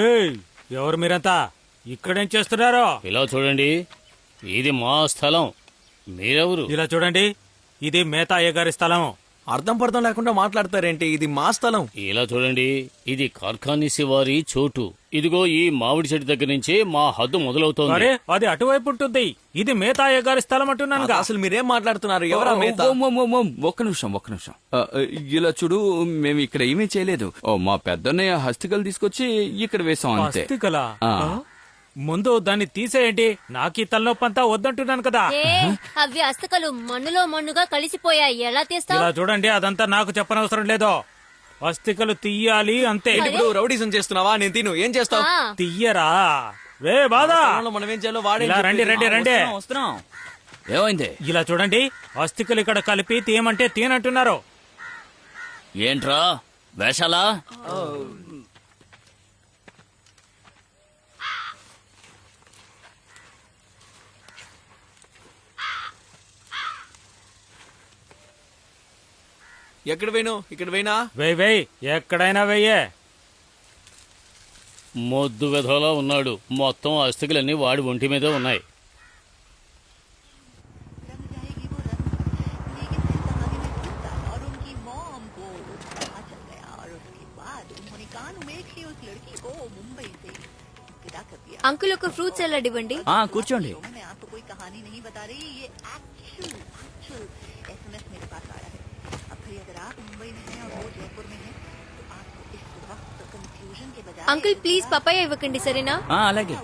ఏయ్, ఎవరు మీరంతా? ఇక్కడేం చేస్తున్నారో? ఇలా చూడండి, ఇది మా స్థలం. మీరెవరు? ఇలా చూడండి, ఇది మేతా అయ్య గారి స్థలం. అర్థం పర్థం లేకుండా మాట్లాడతారేంటి? ఇది మా స్థలం. ఇలా చూడండి, ఇది కార్ఖానీసి వారి చోటు. ఇదిగో ఈ మామిడి చెట్టు దగ్గర నుంచి మా హద్దు మొదలవుతోంది. అరే, అది అటువైపు ఉంటుంది. ఇది మేతా అయ్య గారి స్థలం అంటున్నాను. అసలు మీరేం మాట్లాడుతున్నారు? ఎవరా మేత? ఒక్క నిమిషం. ఇలా చూడు, మేము ఇక్కడ ఏమీ చేయలేదు. మా పెద్దన్నయ్య హస్తికలు తీసుకొచ్చి ఇక్కడ వేసాం అంతే. అస్థికలా? ఆ. ముందు దాన్ని తీసేయండి. నాకు ఈ తలనొప్పంతా వద్దంటున్నాను కదా. ఏ, అవి అస్తకలు మన్నులో మన్నుగా కలిసిపోయాయి. ఎలా తీస్తావు? ఇలా చూడండి, అదంతా నాకు చెప్పనవసరం లేదు. అస్థికలు తీయాలి అంతే. ఇప్పుడు రౌడీజం చేస్తున్నావా? నేను తిను. ఏం చేస్తావు? ఆ, తీయరా రే బాదా. మనం ఏం చేయాలో వాడే ఇలా రండి. వస్తున్నాం. ఏమైంది? ఇలా చూడండి, అస్థికలు ఇక్కడ కలిపి తీయమంటే తీనంటున్నారు. ఏంట్రా వేషాలా? ఎక్కడ పోయినా? ఇక్కడ పోయినా? వేయ్, ఎక్కడైనా వెయ్యే. మొద్దు వెధవలా ఉన్నాడు. మొత్తం అస్థికలన్నీ వాడి ఒంటి మీదే ఉన్నాయి. అంకుల్, ఒక ఫ్రూట్ సలాడ్ ఇవ్వండి. కూర్చోండి. అంకుల్, ప్లీజ్ పపాయ ఇవ్వకండి, సరేనా? అలాగే.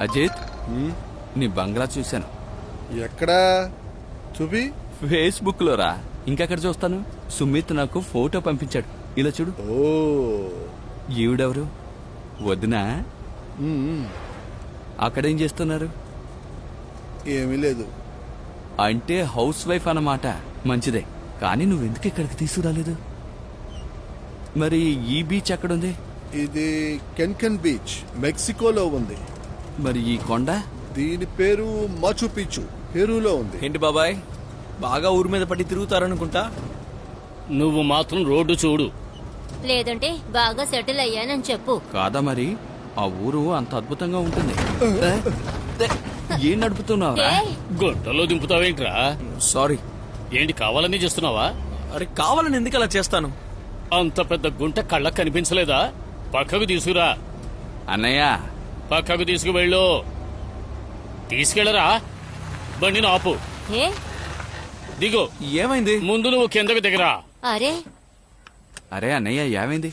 అజిత్, నీ బంగ్లా చూశాను. ఎక్కడా? చూపి. ఫేస్బుక్ లో రా. ఇంకెక్కడ చూస్తాను? సుమిత్ నాకు ఫోటో పంపించాడు. ఇలా చూడు. ఓ, ఈవిడెవరు? వదినా? మ్మ్. అక్కడేం చేస్తున్నారు? ఏమీ లేదు. అంటే హౌస్ వైఫ్ అన్నమాట. మంచిదే, కానీ నువ్వెందుకు ఇక్కడికి తీసుకురాలేదు? మరి ఈ బీచ్ ఎక్కడుంది? ఇది కెన్కెన్ బీచ్, మెక్సికోలో ఉంది. మరి ఈ కొండ? దీని పేరు మాచు పిచ్చు, పెరూలో ఉంది. ఏంటి బాబాయ్, బాగా ఊరి మీద పడి తిరుగుతారనుకుంటా. నువ్వు మాత్రం రోడ్డు చూడు. లేదంటే బాగా సెటిల్ అయ్యానని చెప్పు. కాదా మరి? ఆ ఊరు అంత అద్భుతంగా ఉంటుంది. ఏం నడుపుతున్నావురా? ఏయ్, గుంటలో దింపుతావేంట్రా? సారీ. ఏంటి కావాలని చేస్తున్నావా? అరే, కావాలని ఎందుకు అలా చేస్తాను? అంత పెద్ద గుంట కళ్ళకు కనిపించలేదా? పక్కకు తీసుకురా. అన్నయ్య, పక్కకు తీసుకువెళ్ళు. తీసుకెళ్ళరా. బండిని ఆపు. ఏ దిగు. ఏమైంది? ముందు నువ్వు కిందకు దిగరా. అరే, అరే అన్నయ్య ఏమైంది?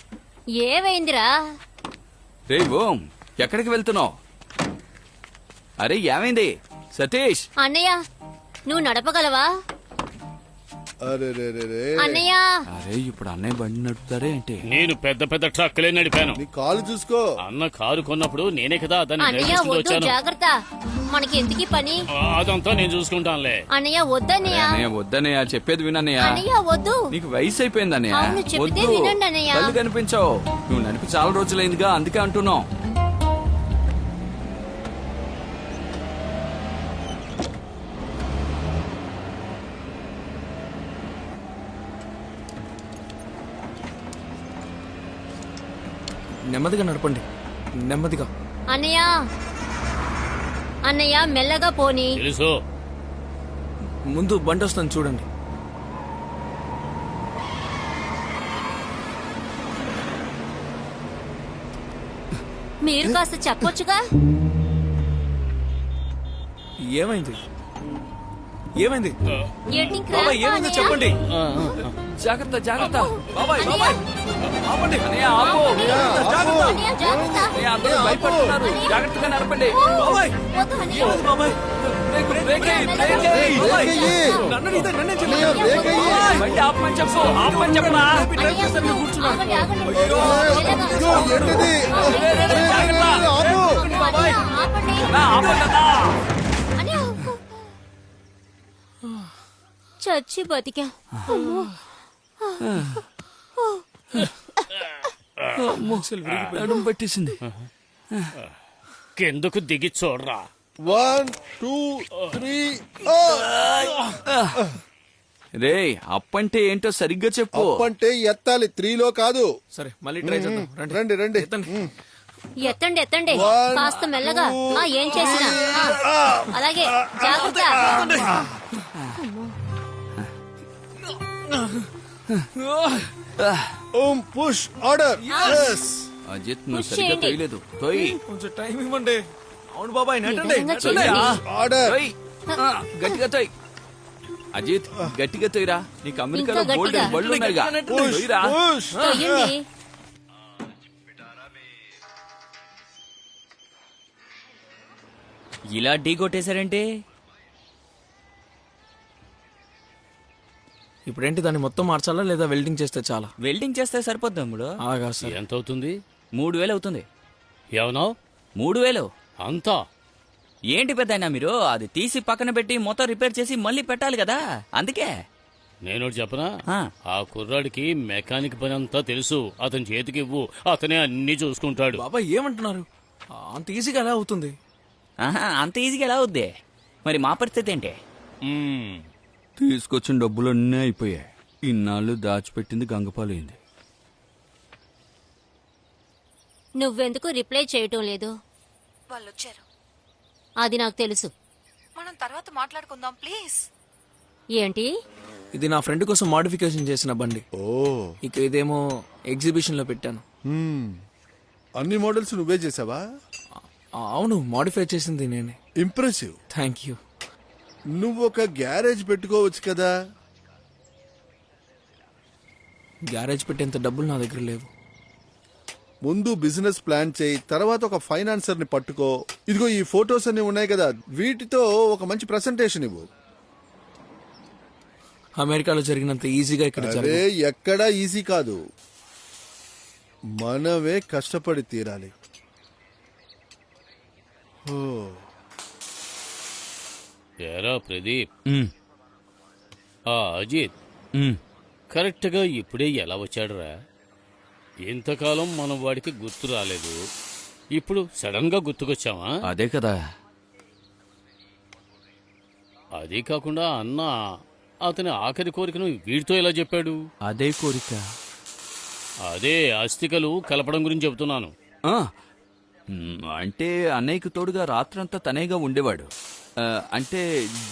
ఏమైందిరా? రే ఓం, ఎక్కడికి వెళ్తున్నావు? అరే ఏమైంది సతీష్? అన్నయ్య నువ్వు నడపగలవా? అరే రే రే రే అన్నయ్య అరే ఇప్పుడు అన్నయ్య బండి నడుపుతారే ఏంటి? నేను పెద్ద పెద్ద ట్రక్కులే నడిపాను. నీ కాలు చూసుకో. అన్న కారు కొన్నప్పుడు నేనే కదా దాన్ని అన్నయ్య డ్రైవ్ చేసుకుంటూ వద్దు, వచ్చాను. జాగ్రత్త. మనకి ఎందుకీ పని? అదంతా నేను చూసుకుంటానులే. అన్నయ్య వద్దన్నయ్య. అన్నయ్య వద్దన్నయ్య, చెప్పేది వినన్నయ్య. అన్నయ్య వద్దు. నీకు వయసు అయిపోయింది అన్నయ్య. అవును, చెప్తే వినండి అన్నయ్య. కళ్ళు కనిపించావు. నువ్వు నడిపి చాలా రోజులైందిగా, అందుకే అంటున్నావు. నెమ్మదిగా నడపండి, నెమ్మదిగా. అన్నయ్య అన్నయ్య మెల్లగా పోనీ. తెలుసు. ముందు బండి వస్తుంది చూడండి. మీరు కాస్త చెప్పొచ్చుగా. ఏమైంది? ఏమైంది? ఏంటి బాబాయ్ క్రాంపా ఏమైందో అన్నయ్య? చెప్పండి. జాగ్రత్త జాగ్రత్త. బాబాయ్ బాబాయ్ ఆపండి. అన్నయ్య ఆపు. జాగ్రత్త. అన్నయ్య, జాగ్రత్త. అన్నయ్య అందరూ భయపడుతున్నారు. జాగ్రత్తగా నడపండి. బాబాయ్ వద్దు అన్నయ్య. ఏమైంది బాబాయ్? బ్రేక్ బ్రేక్ అయ్యి, బ్రేక్ అయ్యి. బ్రేక్ అయ్యి. నన్ను ఇదే, నన్నే అన్నయ్య, చెప్పండి. బ్రేక్ అయ్యి. బండి ఆపమని చెప్పు, ఆపమని చెప్పరా. డ్రైవ్ చేస్తాను, మీరు కూర్చున్నారు. ఆగండి, ఆగండి. ఇదిగో, ఏంటిది? ఆపు. అన్నయ్య, ఆపండి. ఆపండి. అన్నయ్య. చచ్చి బతికా. నడుము పట్టేసింది. కిందకు దిగి చూడరా. 1 2 3 రే అప్పంటే ఏంటో సరిగ్గా చెప్పు. అంటే ఎత్తాలి, 3లో కాదు. సరే మళ్ళీ ట్రై చేద్దాం. రండి. రండి రండి. ఎత్తండి ఎత్తండి, One, కాస్త మెల్లగా. ఏం చేసినా అలాగే జాగ్రత్త. Push order. ఎస్. అజిత్ నువ్వు Push సరిగ్గా చేయండి. తొయ్యలేదు. తొయ్యి. కొంచెం టైం ఇవ్వండి. అవును బాబాయ్ నెట్టండి. నిదానంగా నెట్టండి. చేయండి. ఆర్డర్. తొయ్యి. గట్టిగా తొయ్యి. అజిత్ గట్టిగా తొయ్యిరా. నీకు అమెరికాలో ఇంకా గోల్డ్ గట్టిగా. బళ్ళు ఉన్నాయిగా. పుష్ తొయ్యిరా. పుష్. తొయ్యండి. ఇలా ఢీ కొట్టేశారంటే ఇప్పుడేంటి దాన్ని మొత్తం మార్చాలా లేదా వెల్డింగ్ చేస్తే చాలా? వెల్డింగ్ చేస్తే సరిపోద్ది తమ్ముడు. అలాగా సార్. ఎంత అవుతుంది? 3000 అవుతుంది. ఏమన్నావు? 3000. అంతా? ఏంటి పెద్దయినా మీరు అది తీసి పక్కన పెట్టి మొత్తం రిపేర్ చేసి మళ్ళీ పెట్టాలి కదా, అందుకే. నేను చెప్పనా, ఆ. ఆ కుర్రాడికి మెకానిక్ పని అంతా తెలుసు. అతని చేతికి ఇవ్వు, అతనే అన్ని చూసుకుంటాడు. బాబాయ్ ఏమంటున్నారు? అంత ఈజీగా ఎలా అవుతుంది? ఆహా, అంత ఈజీగా ఎలా అవుద్ది? మరి మా పరిస్థితి ఏంటి? మ్మ్. తీసుకొచ్చిన డబ్బులన్నీ అయిపోయాయి. ఇన్నాళ్ళు దాచిపెట్టింది గంగపాలైంది. నువ్వెందుకు రిప్లై చేయటం లేదు? వాళ్ళు వచ్చారు. అది నాకు తెలుసు. మనం తర్వాత మాట్లాడుకుందాం ప్లీజ్. ఏంటి? ఇది నా ఫ్రెండ్ కోసం మోడిఫికేషన్ చేసిన బండి. ఓ. ఇక ఇదేమో ఎగ్జిబిషన్ లో పెట్టాను. అన్ని మోడల్స్ నువ్వే చేసావా? అవును, మోడిఫై చేసింది నేనే. ఇంప్రెసివ్. Thank you. నువ్వు ఒక గ్యారేజ్ పెట్టుకోవచ్చు కదా. గ్యారేజ్ పెట్టేంత డబ్బులు నా దగ్గర లేవు. ముందు బిజినెస్ ప్లాన్ చేయి, తర్వాత ఒక ఫైనాన్సర్ ని పట్టుకో. ఇదిగో ఈ ఫొటోస్ అన్ని ఉన్నాయి కదా, వీటితో ఒక మంచి ప్రెసెంటేషన్ ఇవ్వు. అమెరికాలో జరిగినంత ఈజీగా ఇక్కడ అరే జరగదు. ఎక్కడా ఈజీ కాదు, మనమే కష్టపడి తీరాలి. ఓ. ఏరా ప్రదీప్, మ్మ్. ఆ అజిత్ మ్మ్. కరెక్ట్ గా ఇప్పుడే ఎలా వచ్చాడురా? ఇంతకాలం మనం వాడికి గుర్తు రాలేదు, ఇప్పుడు సడన్ గా గుర్తుకొచ్చావా? అదే కదా. అదే కాకుండా అన్న అతని ఆఖరి కోరికను వీడితో ఎలా చెప్పాడు? అదే కోరిక. అదే అస్థికలు కలపడం గురించి చెబుతున్నాను. ఆ, అంటే అన్నయ్యకు తోడుగా రాత్రంతా తనేగా ఉండేవాడు. అంటే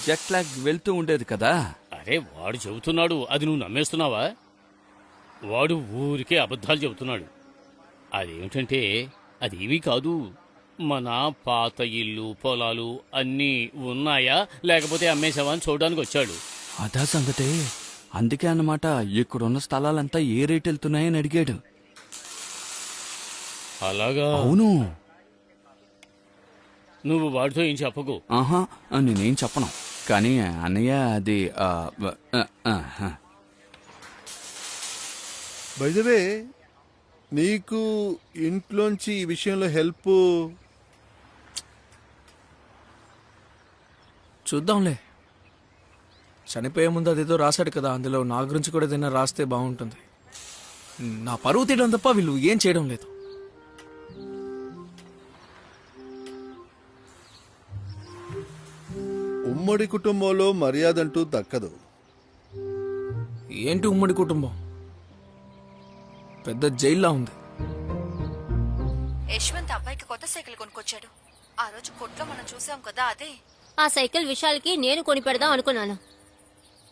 జెట్ లాగ్ వెళ్తూ ఉండేది కదా. అరే వాడు చెబుతున్నాడు, అది నువ్వు నమ్మేస్తున్నావా? వాడు ఊరికే అబద్ధాలు చెబుతున్నాడు. అదేమిటంటే అదేమీ కాదు, మన పాత ఇల్లు పొలాలు అన్నీ ఉన్నాయా లేకపోతే అమ్మేశావా అని చూడడానికి వచ్చాడు. అదా సంగతే. అందుకే అన్నమాట ఇక్కడున్న స్థలాలంతా ఏ రేట్ వెళ్తున్నాయని అడిగాడు. అలాగా? అవును. నువ్వు వాడితో ఏం చెప్పకు. ఆహా, నేనేం చెప్పను. కానీ అన్నయ్య అది బై ద వే, నీకు ఇంట్లోంచి ఈ విషయంలో హెల్ప్ చూద్దాంలే. చనిపోయే ముందు అదేదో రాశాడు కదా, అందులో నా గురించి కూడా ఏదైనా రాస్తే బాగుంటుంది. నా పరువు తీయడం తప్ప వీళ్ళు ఏం చేయడం లేదు. ఉమ్మడి కుటుంబంలో మర్యాద అంటూ దక్కదు. ఏంటి ఉమ్మడి కుటుంబం? పెద్ద జైల్లా ఉంది. యశ్వంత్ అబ్బాయికి కొత్త సైకిల్ కొనుక్కొచ్చాడు. ఆ రోజు కొట్లో మనం చూసాం కదా, అదే. ఆ సైకిల్ విశాల్కి నేను కొనిపెడదాం అనుకున్నాను.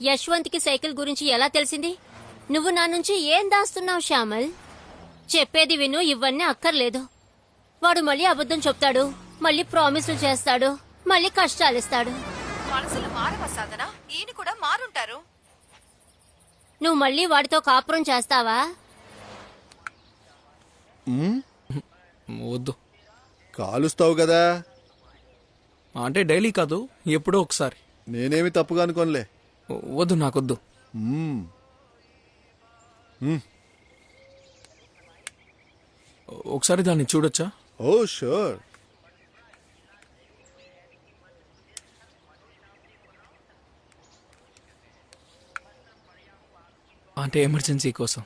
యశ్వంత్కి సైకిల్ గురించి ఎలా తెలిసింది? నువ్వు నా నుంచి ఏం దాస్తున్నావు శ్యామల్? చెప్పేది విను, ఇవన్నీ అక్కర్లేదు. వాడు మళ్ళీ అబద్ధం చెప్తాడు, మళ్ళీ ప్రామిసులు చేస్తాడు, మళ్ళీ కష్టాలిస్తాడు. మనసులు మారవా సాధన? ఈయన కూడా మారుంటారు. నువ్వు మళ్ళీ వాడితో కాపురం చేస్తావా? వద్దు. కాలుస్తావు కదా. అంటే డైలీ కాదు, ఎప్పుడో ఒకసారి. నేనేమి తప్పుగా అనుకోనులే. వద్దు, నాకొద్దు. ఒకసారి దాన్ని చూడొచ్చా? ఓ షూర్. అంటే ఎమర్జెన్సీ కోసం.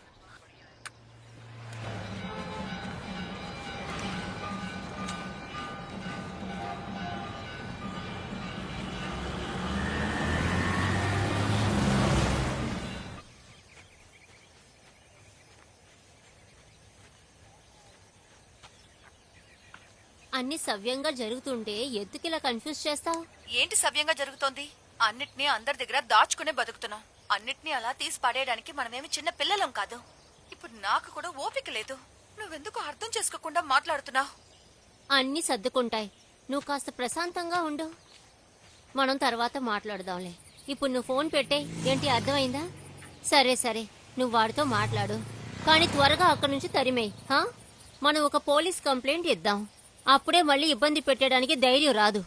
అన్ని సవ్యంగా జరుగుతుంటే ఎందుకు ఇలా కన్ఫ్యూజ్ చేస్తావు? ఏంటి సవ్యంగా జరుగుతోంది? అన్నిటినీ అందరి దగ్గర దాచుకునే బతుకుతున్నాం. అన్నిటినీ అలా తీసి పడేయడానికి మనమేమి చిన్న పిల్లలం కాదు. ఇప్పుడు నాకు కూడా ఓపిక లేదు. నువ్వెందుకు అర్థం చేసుకోకుండా మాట్లాడుతున్నావు? అన్ని సర్దుకుంటాయి. నువ్వు కాస్త ప్రశాంతంగా ఉండు. మనం తర్వాత మాట్లాడదాంలే. ఇప్పుడు నువ్వు ఫోన్ పెట్టే. ఏంటి, అర్థమైందా? సరే సరే, నువ్వు వాడితో మాట్లాడు, కానీ త్వరగా అక్కడి నుంచి తరిమేయ్. మనం ఒక పోలీస్ కంప్లైంట్ ఇద్దాం. అప్పుడే మళ్ళీ ఇబ్బంది పెట్టడానికి ధైర్యం రాదు.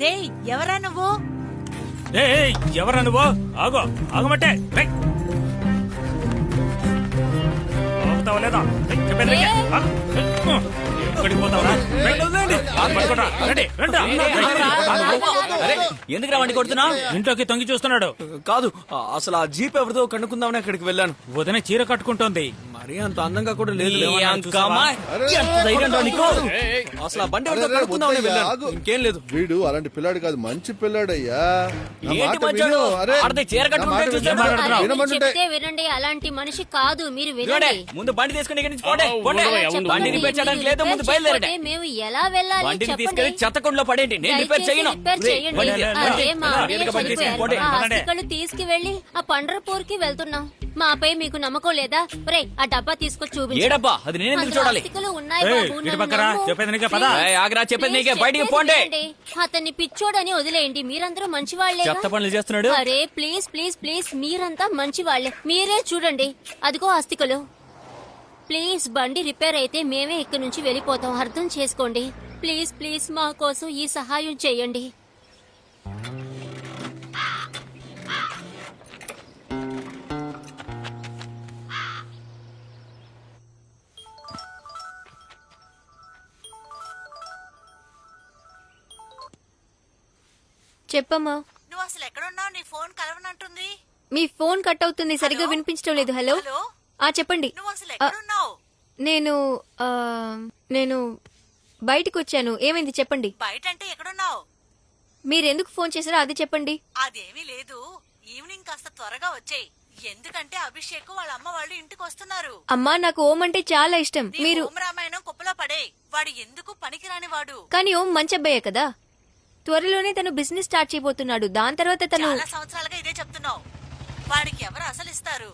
రే, ఎవరా నువ్వు? ఎవరా నువ్వు? ఆగో, ఆగమంటే ఆగుతావా లేదా? ఎందుకు రా వండి కొడుతున్నావు? ఇంట్లోకి తొంగి చూస్తున్నాడు. కాదు, అసలు ఆ జీప్ ఎవరితో కనుక్కుందామని అక్కడికి వెళ్ళాను. వదిన చీర కట్టుకుంటోంది. మరీ అంత అందంగా కూడా లేదు. అసలు ఆ బండి ఎవరితో కనుక్కుందామని వెళ్ళాను. ఇంకేం లేదు. వీడు అలాంటి పిల్లాడు కాదు, మంచి పిల్లాడయ్యా. నా మాట ఏంటి మధ్యలో? విను. అరే, ఆడది చీర కట్టుకుంటే నా మాట చూస్తే విను. అరే, వినమంటుంటే. చెప్తే వినండి. అలాంటి మనిషి కాదు, మీరు చూడండి, వినండి. ముందు బండి తీసుకుని ఇక్కడి నుంచి పోండి, పోండి. అవును, బండి అవును. రిపేర్ చేయడానికి లేదు, ముందు రిపేర్ బయలుదేరండి. చేయకపోతే మేము ఎలా వెళ్ళాలి? బండిని చెప్పండి. తీసుకెళ్లి చెత్తకుండలో పడేయండి, నేను రిపేర్ దయచేసి చేయను. రిపేర్ రేయ్, చేయండి. బండి అరే, మా బండి అన్నయ్య బండి తీసుకుని చనిపోయారు. పోండి. ఆ అస్థికలు తీసుకువెళ్ళి ఆ పండ్రపూర్ కి వెళ్తున్నాం. మాపై మీకు నమ్మకం లేదా? రే, ఆ డబ్బా తీసుకొచ్చి ఏ చూపించు. డబ్బా? అది నేను ఎందుకు అందులో చూడాలి? అస్థికలు ఉన్నాయి ఏయ్, బాబు, ఇటు నన్ను పక్కరా, నమ్ము. చెప్పేది నీకే పద. ప్లీజ్, ఏయ్, ఆగ్రా, చెప్పేది నీకే, ప్లీజ్ బయటికి చెప్పేది పోండి. వినండి. అతన్ని పిచ్చోడని వదిలేయండి. మీరందరూ మంచి వాళ్ళే. చెత్త పనులు చేస్తున్నాడు. అరే ప్లీజ్ ప్లీజ్ ప్లీజ్, మీరంతా మంచి వాళ్ళే. మీరే చూడండి, అదిగో అస్థికలు. ప్లీజ్, బండి రిపేర్ అయితే మేమే ఇక్కడి నుంచి వెళ్ళిపోతాం. అర్థం చేసుకోండి. ప్లీజ్ ప్లీజ్, మా కోసం ఈ సహాయం చేయండి. చెప్పమ్మా. నువ్వు అసలు ఎక్కడున్నావు? నీ ఫోన్ కలవనంటుంది. మీ ఫోన్ కట్ అవుతుంది, సరిగ్గా హలో? వినిపించడం లేదు. Hello, hello? చెప్పండి. నువ్వు అసలు ఎక్కడున్నావు? నేను నేను బయటికి వచ్చాను. ఏమైంది చెప్పండి. బయట అంటే ఎక్కడున్నావు? మీరెందుకు ఫోన్ చేశారో అది చెప్పండి. అదేమీ లేదు. ఈవినింగ్ కాస్త త్వరగా వచ్చేయ్. ఎందుకంటే అభిషేక్ వాళ్ళ అమ్మ వాళ్ళు ఇంటికి వస్తున్నారు. అమ్మా నాకు ఓం అంటే చాలా ఇష్టం. నీ మీరు ఓం రామాయణం కుప్పలో పడే. వాడు ఎందుకు పనికిరాని వాడు. కానీ ఓం మంచి అబ్బాయే కదా. త్వరలోనే తను బిజినెస్ స్టార్ట్ చేయబోతున్నాడు. దాని తర్వాత తను చాలా సంవత్సరాలుగా ఇదే చెప్తున్నావు. వాడికి ఎవరు అసలు ఇస్తారు?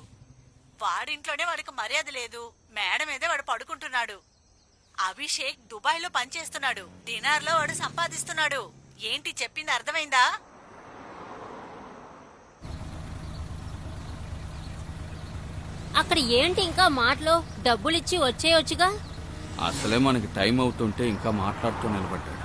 వాడింట్లోనే వాడికి మర్యాద లేదు. మేడ మీదే వాడు పడుకుంటున్నాడు. అభిషేక్ దుబాయ్ లో పనిచేస్తున్నాడు. డినార్ లో వాడు సంపాదిస్తున్నాడు. ఏంటి చెప్పింది అర్థమైందా? అక్కడ ఏంటి ఇంకా మాటలో డబ్బులిచ్చి వచ్చేయొచ్చుగా. అసలే మనకి టైం అవుతుంటే ఇంకా మాట్లాడుతూ నిలబడ్డాడు.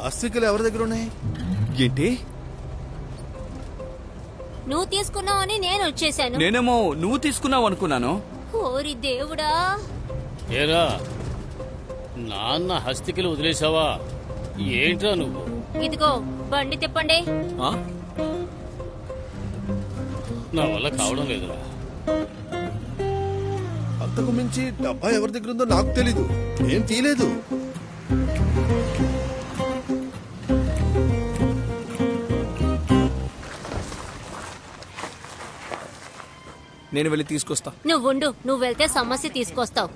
అస్థికలు ఎవరి దగ్గర ఉన్నాయి? ఏంటి? నువ్వు తీసుకున్నావని నేను వచ్చేసాను. నేనేమో నువ్వు తీసుకున్నావు అనుకున్నాను. ఓరి దేవుడా. ఏరా నాన్న హస్తికలు వదిలేసావా? ఏంట్రా నువ్వు? ఇదిగో బండి తిప్పండి. ఆ? నా వల్ల కావడం లేదురా. అంతకు మించి డబ్బా ఎవరి దగ్గర ఉందో నాకు తెలీదు. ఏం తీయలేదు. నేను వెళ్ళి తీసుకొస్తా. నువ్వుండు, నువ్వు వెళ్తే సమస్య తీసుకొస్తావు.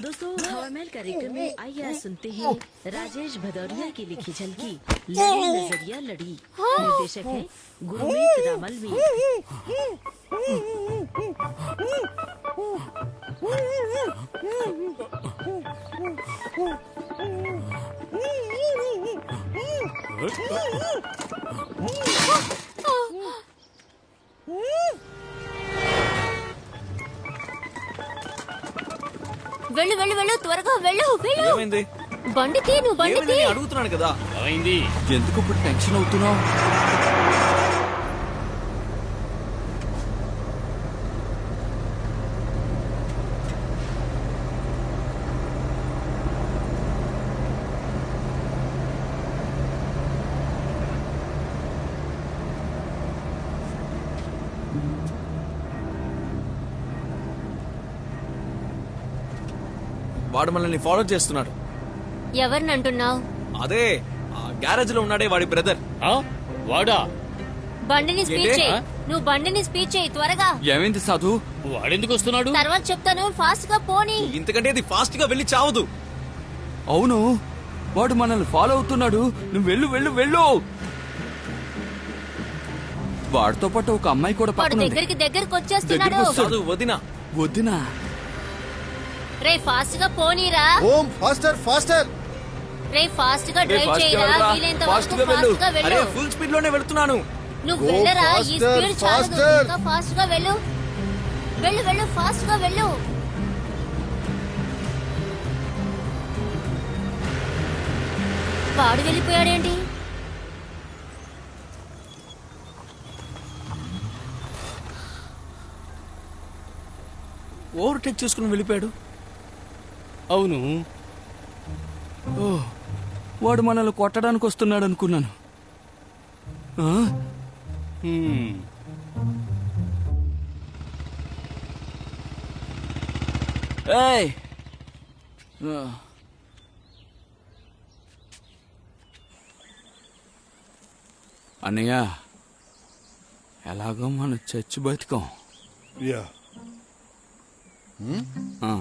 दोस्तों हवामेल कार्यक्रम में आइए आज सुनते हैं राजेश भदौरिया की लिखी झलकी लड़ी नजरिया लड़ी। निर्देशक है गुरमीत रामलवी। వెళ్ళు వెళ్ళు వెళ్ళు, త్వరగా వెళ్ళు వెళ్ళు. ఏమైంది? బండి తీ, నువ్వు బండి తీ. అడుగుతున్నాను కదా. అయింది. ఎందుకు ఇప్పుడు టెన్షన్ అవుతున్నావు? వాడు మనల్ని ఫాలో చేస్తున్నాడు. ఎవరిని అంటున్నావు? అదే ఆ గ్యారేజ్ లో ఉన్నాడే వాడి బ్రదర్. వాడా? బండిని స్పీడ్ చేయి. నువ్వు బండిని స్పీడ్ చేయి త్వరగా. ఏమైంది సాధు? వాడెందుకు వస్తున్నాడు? తర్వాత చెప్తాను, ఫాస్ట్ గా పోనీ. ఇంతకంటే ఇది ఫాస్ట్ గా వెళ్ళి చావదు. అవును, వాడు మనల్ని ఫాలో అవుతున్నాడు. నువ్వు వెళ్ళు వెళ్ళు వెళ్ళు. వాడితో పాటు ఒక అమ్మాయి కూడా వాడు పక్కన ఉంది. దగ్గరికి వచ్చేస్తున్నాడు. దగ్గరికి వస్తాడు. వదినా వదినా. రే ఫాస్ట్ గా పోనీరా. ఓం ఫాస్టర్ ఫాస్టర్. రే ఫాస్ట్ గా డ్రైవ్ చేయరా. వీలైనంత ఫాస్ట్ వరకు గా వెళ్ళు. ఫాస్ట్ గా అరే వెళ్ళు. ఫుల్ స్పీడ్ లోనే వెళ్తున్నాను. నువ్వు Go వెళ్ళరా, ఈ faster, స్పీడ్ చాలదు. faster. ఇంకా ఫాస్ట్ గా వెళ్ళు. వెళ్ళు వెళ్ళు, ఫాస్ట్ గా వెళ్ళు. వాడు వెళ్ళిపోయాడేంటి? ఓవర్టేక్ చేసుకుని వెళ్ళిపోయాడు. అవును, ఓ, వాడు మనల్ని కొట్టడానికి వస్తున్నాడు అనుకున్నాను. ఆ? ఏయ్! ఆ. అన్నయ్య, ఎలాగో మనం చచ్చి బతికాం. యా. ఆ.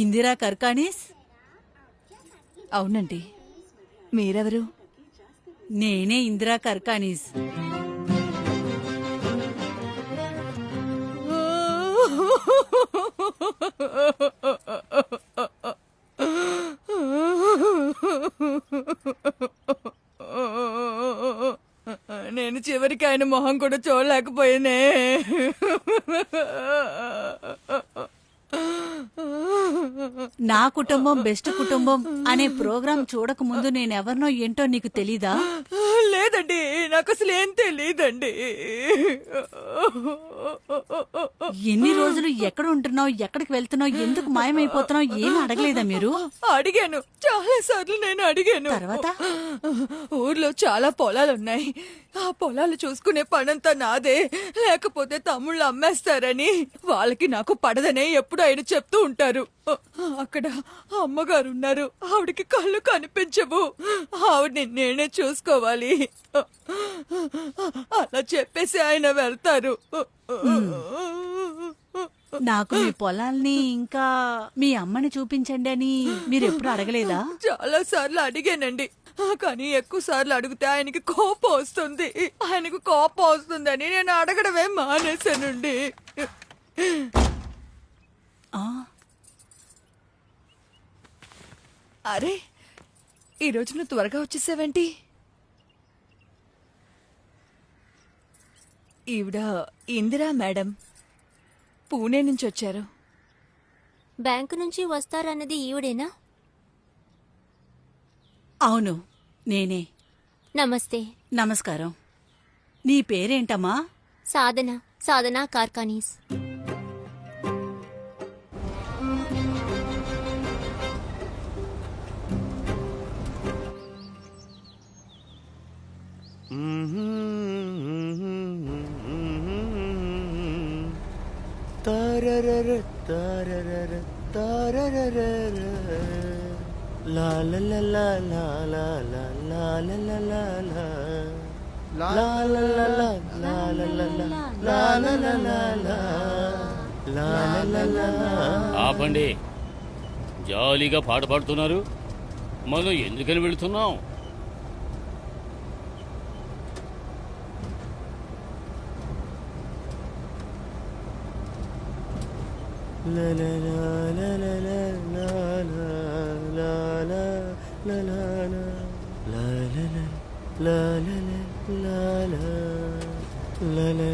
ఇందిరా కర్కాణీస్. అవునండి, మీరెవరు? నేనే ఇందిరా కర్కానీస్. నేను చివరికి ఆయన మొహం కూడా చూడలేకపోయానే. నా కుటుంబం బెస్ట్ కుటుంబం అనే ప్రోగ్రాం చూడక ముందు నేనెవరినో ఏంటో నీకు తెలీదా? లేదండి, నాకు అసలు ఏం తెలీదండి. ఎన్ని రోజులు ఎక్కడ ఉంటున్నావు, ఎక్కడికి వెళ్తున్నావు, ఎందుకు మాయమైపోతున్నావు ఏమీ అడగలేదా మీరు? అడిగాను, చాలా సార్లు నేను అడిగాను. తర్వాత ఊర్లో చాలా పొలాలున్నాయి, ఆ పొలాలు చూసుకునే పనంతా నాదే, లేకపోతే తమ్ముళ్ళు అమ్మేస్తారని వాళ్ళకి నాకు పడదనే ఎప్పుడు ఆయన చెప్తూ ఉంటారు. అక్కడ అమ్మగారు ఉన్నారు, ఆవిడకి కళ్ళు కనిపించవు, ఆవిడని నేనే చూసుకోవాలి. అలా చెప్పేసి ఆయన వెళ్తారు. నాకు మీ పొలాల్ని ఇంకా మీ అమ్మని చూపించండి అని మీరు ఎప్పుడు అడగలేదా? చాలా సార్లు అడిగానండి, కానీ ఎక్కువ సార్లు అడిగితే ఆయనకి కోపం వస్తుంది. ఆయనకు కోపం వస్తుందని నేను అడగడమే మానేశానండి. అరే, ఈరోజు నువ్వు త్వరగా వచ్చేసావేంటి? ఈవిడ ఇందిరా మేడం, పూణే నుంచి వచ్చారు. బ్యాంకు నుంచి వస్తారన్నది ఈవిడేనా? అవును, నేనే. నమస్తే. నమస్కారం. నీ పేరేంటమ్మా? సాధన, సాధన కార్కానీస్. ఆపండి, జాలీగా పాట పాడుతున్నారు, మనం ఎందుకని వెళుతున్నాం?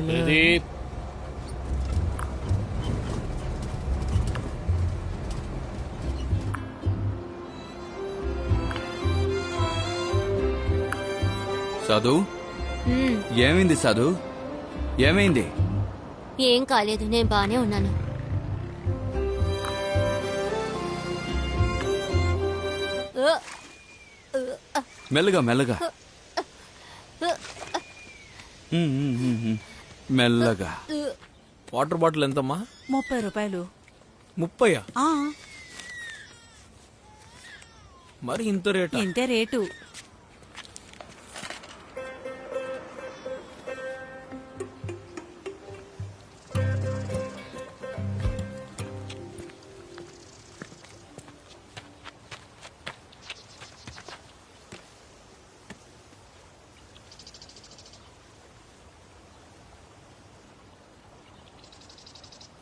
ప్రదీప్, సాధు, ఏమైంది సాధు, ఏమైంది? ఏం కాలేదు, నేను బానే ఉన్నాను. మెల్లగా మెల్లగా మెల్లగా. వాటర్ బాటిల్ ఎంతమ్మా? 30 రూపాయలు. 30? ఆ, మరి ఇంత రేటా? ఇంతే రేటు.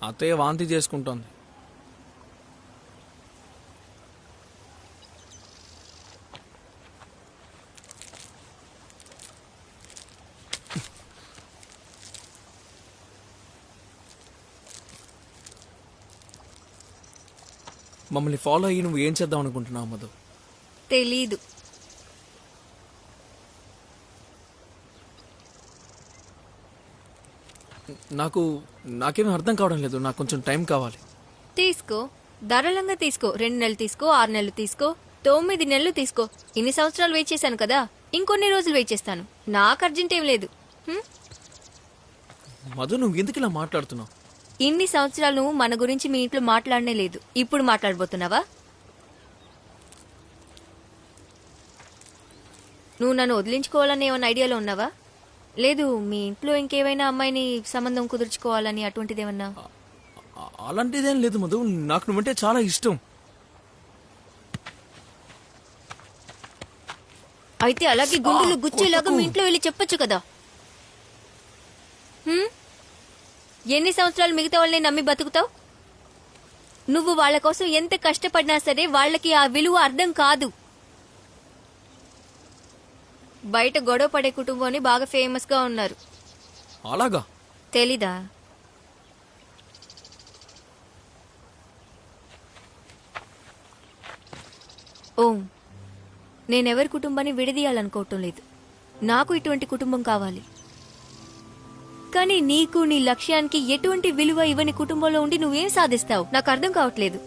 అత్తయ్య వాంతి చేసుకుంటోంది. మమ్మల్ని ఫాలో అయ్యి నువ్వు ఏం చేద్దాం అనుకుంటున్నావు మధు? తెలీదు. నాకేమీ అర్థం కావడం లేదు, నాకు కొంచెం టైం కావాలి. తీసుకో, ధారాళంగా తీసుకో. 2 నెలలు తీసుకో, 6 నెలలు తీసుకో, 9 నెలలు తీసుకో. ఇన్ని సంవత్సరాలు వెయిట్ చేశాను కదా, ఇంకొన్ని రోజులు వెయిట్ చేస్తాను. నాకు అర్జెంట్ ఏం లేదు. మధు, నువ్వు ఎందుకు ఇలా మాట్లాడుతున్నావు? ఇన్ని సంవత్సరాలు నువ్వు మన గురించి మీ ఇంట్లో మాట్లాడనే లేదు, ఇప్పుడు మాట్లాడబోతున్నావా? నువ్వు నన్ను వదిలించుకోవాలని ఏమైనా ఐడియాలో ఉన్నావా? లేదు మీ ఇంట్లో ఇంకేమైనా అమ్మాయిని సంబంధం కుదుర్చుకోవాలని అటువంటిదేమన్నా? అలాంటిదేం లేదు మధు, నాకు నువ్వంటే చాలా ఇష్టం. అయితే అలాగే గుండెలు గుచ్చేలాగా మీ ఇంట్లో వెళ్ళి చెప్పొచ్చు కదా. ఎన్ని సంవత్సరాలు మిగతా వాళ్ళని నమ్మి బతుకుతావు? నువ్వు వాళ్ళ కోసం ఎంత కష్టపడినా సరే వాళ్ళకి ఆ విలువ అర్థం కాదు. బయట గొడవ పడే కుటుంబాన్ని బాగా ఫేమస్ గా ఉన్నారు. అలాగా? తెలీదా? ఓం, నేనెవరి కుటుంబాన్ని విడదీయాలనుకోవటం లేదు. నాకు ఇటువంటి కుటుంబం కావాలి. కానీ నీకు నీ లక్ష్యానికి ఎటువంటి విలువ ఇవ్వని కుటుంబంలో ఉండి నువ్వేం సాధిస్తావు? నాకు అర్థం కావట్లేదు.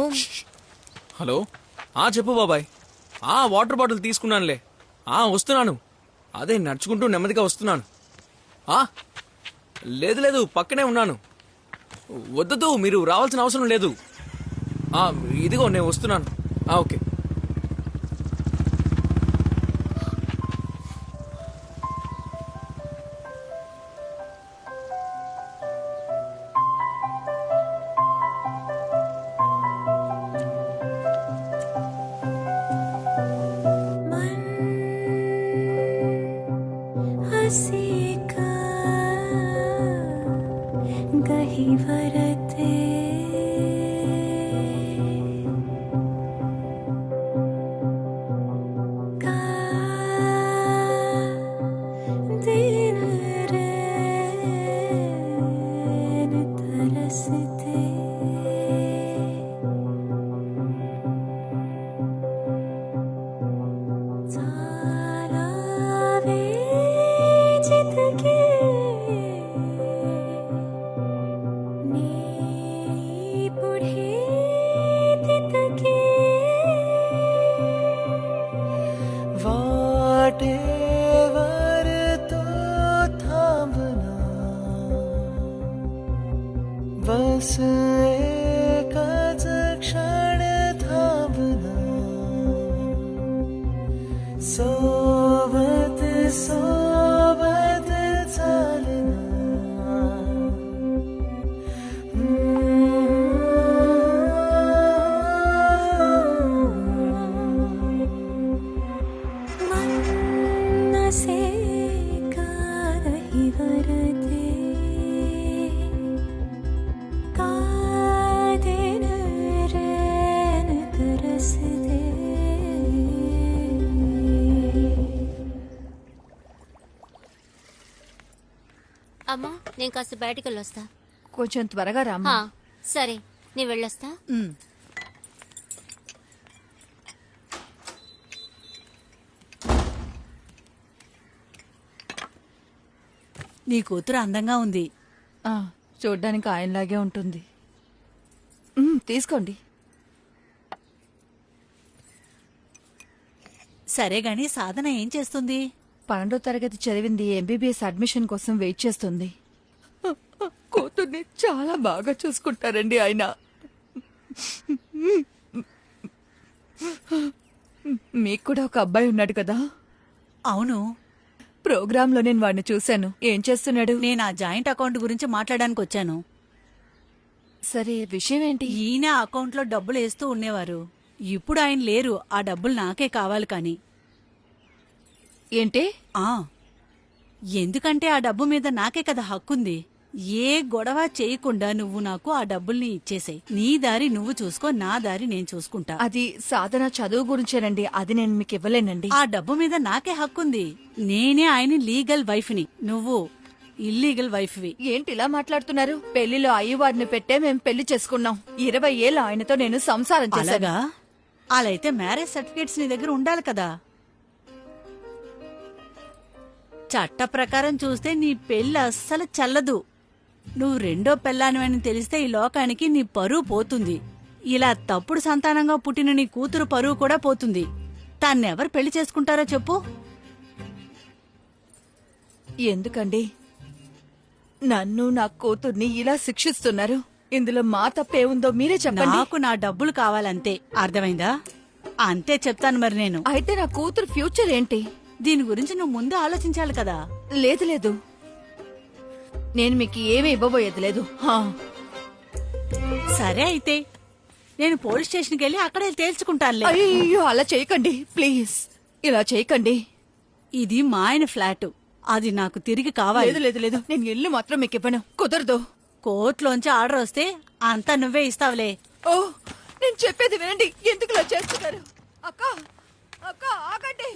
ఓం, హలో. చెప్పు బాబాయ్. వాటర్ బాటిల్ తీసుకున్నానులే. వస్తున్నాను. అదే నడుచుకుంటూ నెమ్మదిగా వస్తున్నాను. లేదు లేదు, పక్కనే ఉన్నాను. వద్దు, మీరు రావాల్సిన అవసరం లేదు. ఇదిగో నేను వస్తున్నాను. ఓకే. बस एकच क्षण थांबना, सोबत सोबत चालना. मनसे काही वरते అమ్మా, నేను కాస్త బయటికి వెళ్ళొస్తా. కొంచెం త్వరగా రామ్మా. సరే, నేను వెళ్ళొస్తా. నీ కూతురు అందంగా ఉంది. చూడ్డానికి ఆయనలాగే ఉంటుంది. తీసుకోండి. సరే గాని సాధన ఏం చేస్తుంది? 12వ తరగతి చదివింది. ఎంబీబీఎస్ అడ్మిషన్ కోసం వెయిట్ చేస్తుంది. కూతుర్ని చాలా బాగా చూసుకుంటారండి ఆయన. మీకు కూడా ఒక అబ్బాయి ఉన్నాడు కదా? అవును, ప్రోగ్రాంలో నేను వాడిని చూశాను. ఏం చేస్తున్నాడు? నేను ఆ జాయింట్ అకౌంట్ గురించి మాట్లాడడానికి వచ్చాను. సరే, విషయం ఏంటి? ఈయన అకౌంట్లో డబ్బులు వేస్తూ ఉండేవారు. ఇప్పుడు ఆయన లేరు. ఆ డబ్బులు నాకే కావాలి. కానీ ఏంటి? ఎందుకంటే ఆ డబ్బు మీద నాకే కదా హక్కుంది. ఏ గొడవ చేయకుండా నువ్వు నాకు ఆ డబ్బుల్ని ఇచ్చేసేయ్. నీ దారి నువ్వు చూసుకో, నా దారి నేను చూసుకుంటా. అది సాధన చదువు గురించేనండి. అది నేను మీకు ఇవ్వలేనండి. ఆ డబ్బు మీద నాకే హక్కుంది. నేనే ఆయన లీగల్ వైఫ్ని, నువ్వు ఇల్లీగల్ వైఫ్వి. ఏంటి ఇలా మాట్లాడుతున్నారు? పెళ్లిలో అయ్యవారిని పెట్టే మేము పెళ్లి చేసుకున్నాం. 20 ఏళ్ళ ఆయనతో నేను సంసారం చేశాగా. అలా అయితే మ్యారేజ్ సర్టిఫికేట్స్ నీ దగ్గర ఉండాలి కదా. చట్ట ప్రకారం చూస్తే నీ పెళ్లి అస్సలు చల్లదు. నువ్వు రెండో పెళ్ళానివని తెలిస్తే ఈ లోకానికి నీ పరువు పోతుంది. ఇలా తప్పుడు సంతానంగా పుట్టిన నీ కూతురు పరువు కూడా పోతుంది. తాన్నెవరు పెళ్లి చేసుకుంటారో చెప్పు. ఎందుకండి నన్ను నా కూతుర్ని ఇలా శిక్షిస్తున్నారు? ఇందులో మా తప్పేముందో మీరే చెప్పండి. నాకు నా డబ్బులు కావాలంతే, అర్థమైందా? అంతే చెప్తాను మరి నేను. అయితే నా కూతురు ఫ్యూచర్ ఏంటి? దీని గురించి నువ్వు ముందు ఆలోచించాలి కదా. లేదు లేదు, నేను మీకు ఏమీ ఇవ్వబోయేది లేదు. సరే అయితే నేను పోలీస్ స్టేషన్కి వెళ్ళి అక్కడే తేల్చుకుంటానులే. అయ్యో అలా చేయకండి ప్లీజ్, ఇలా చేయకండి. ఇది మా ఆయన ఫ్లాట్, అది నాకు తిరిగి కావాలి. లేదు లేదు లేదు, నేను ఇల్లు మాత్రం మీకు ఇవ్వను, కుదరదు. కోర్టులోంచి ఆర్డర్ వస్తే అంతా నువ్వే ఇస్తావులే. ఓ నేను చెప్పేది వినండి, ఎందుకు ఇలా చేస్తున్నారు? అక్క అక్క ఆగండి.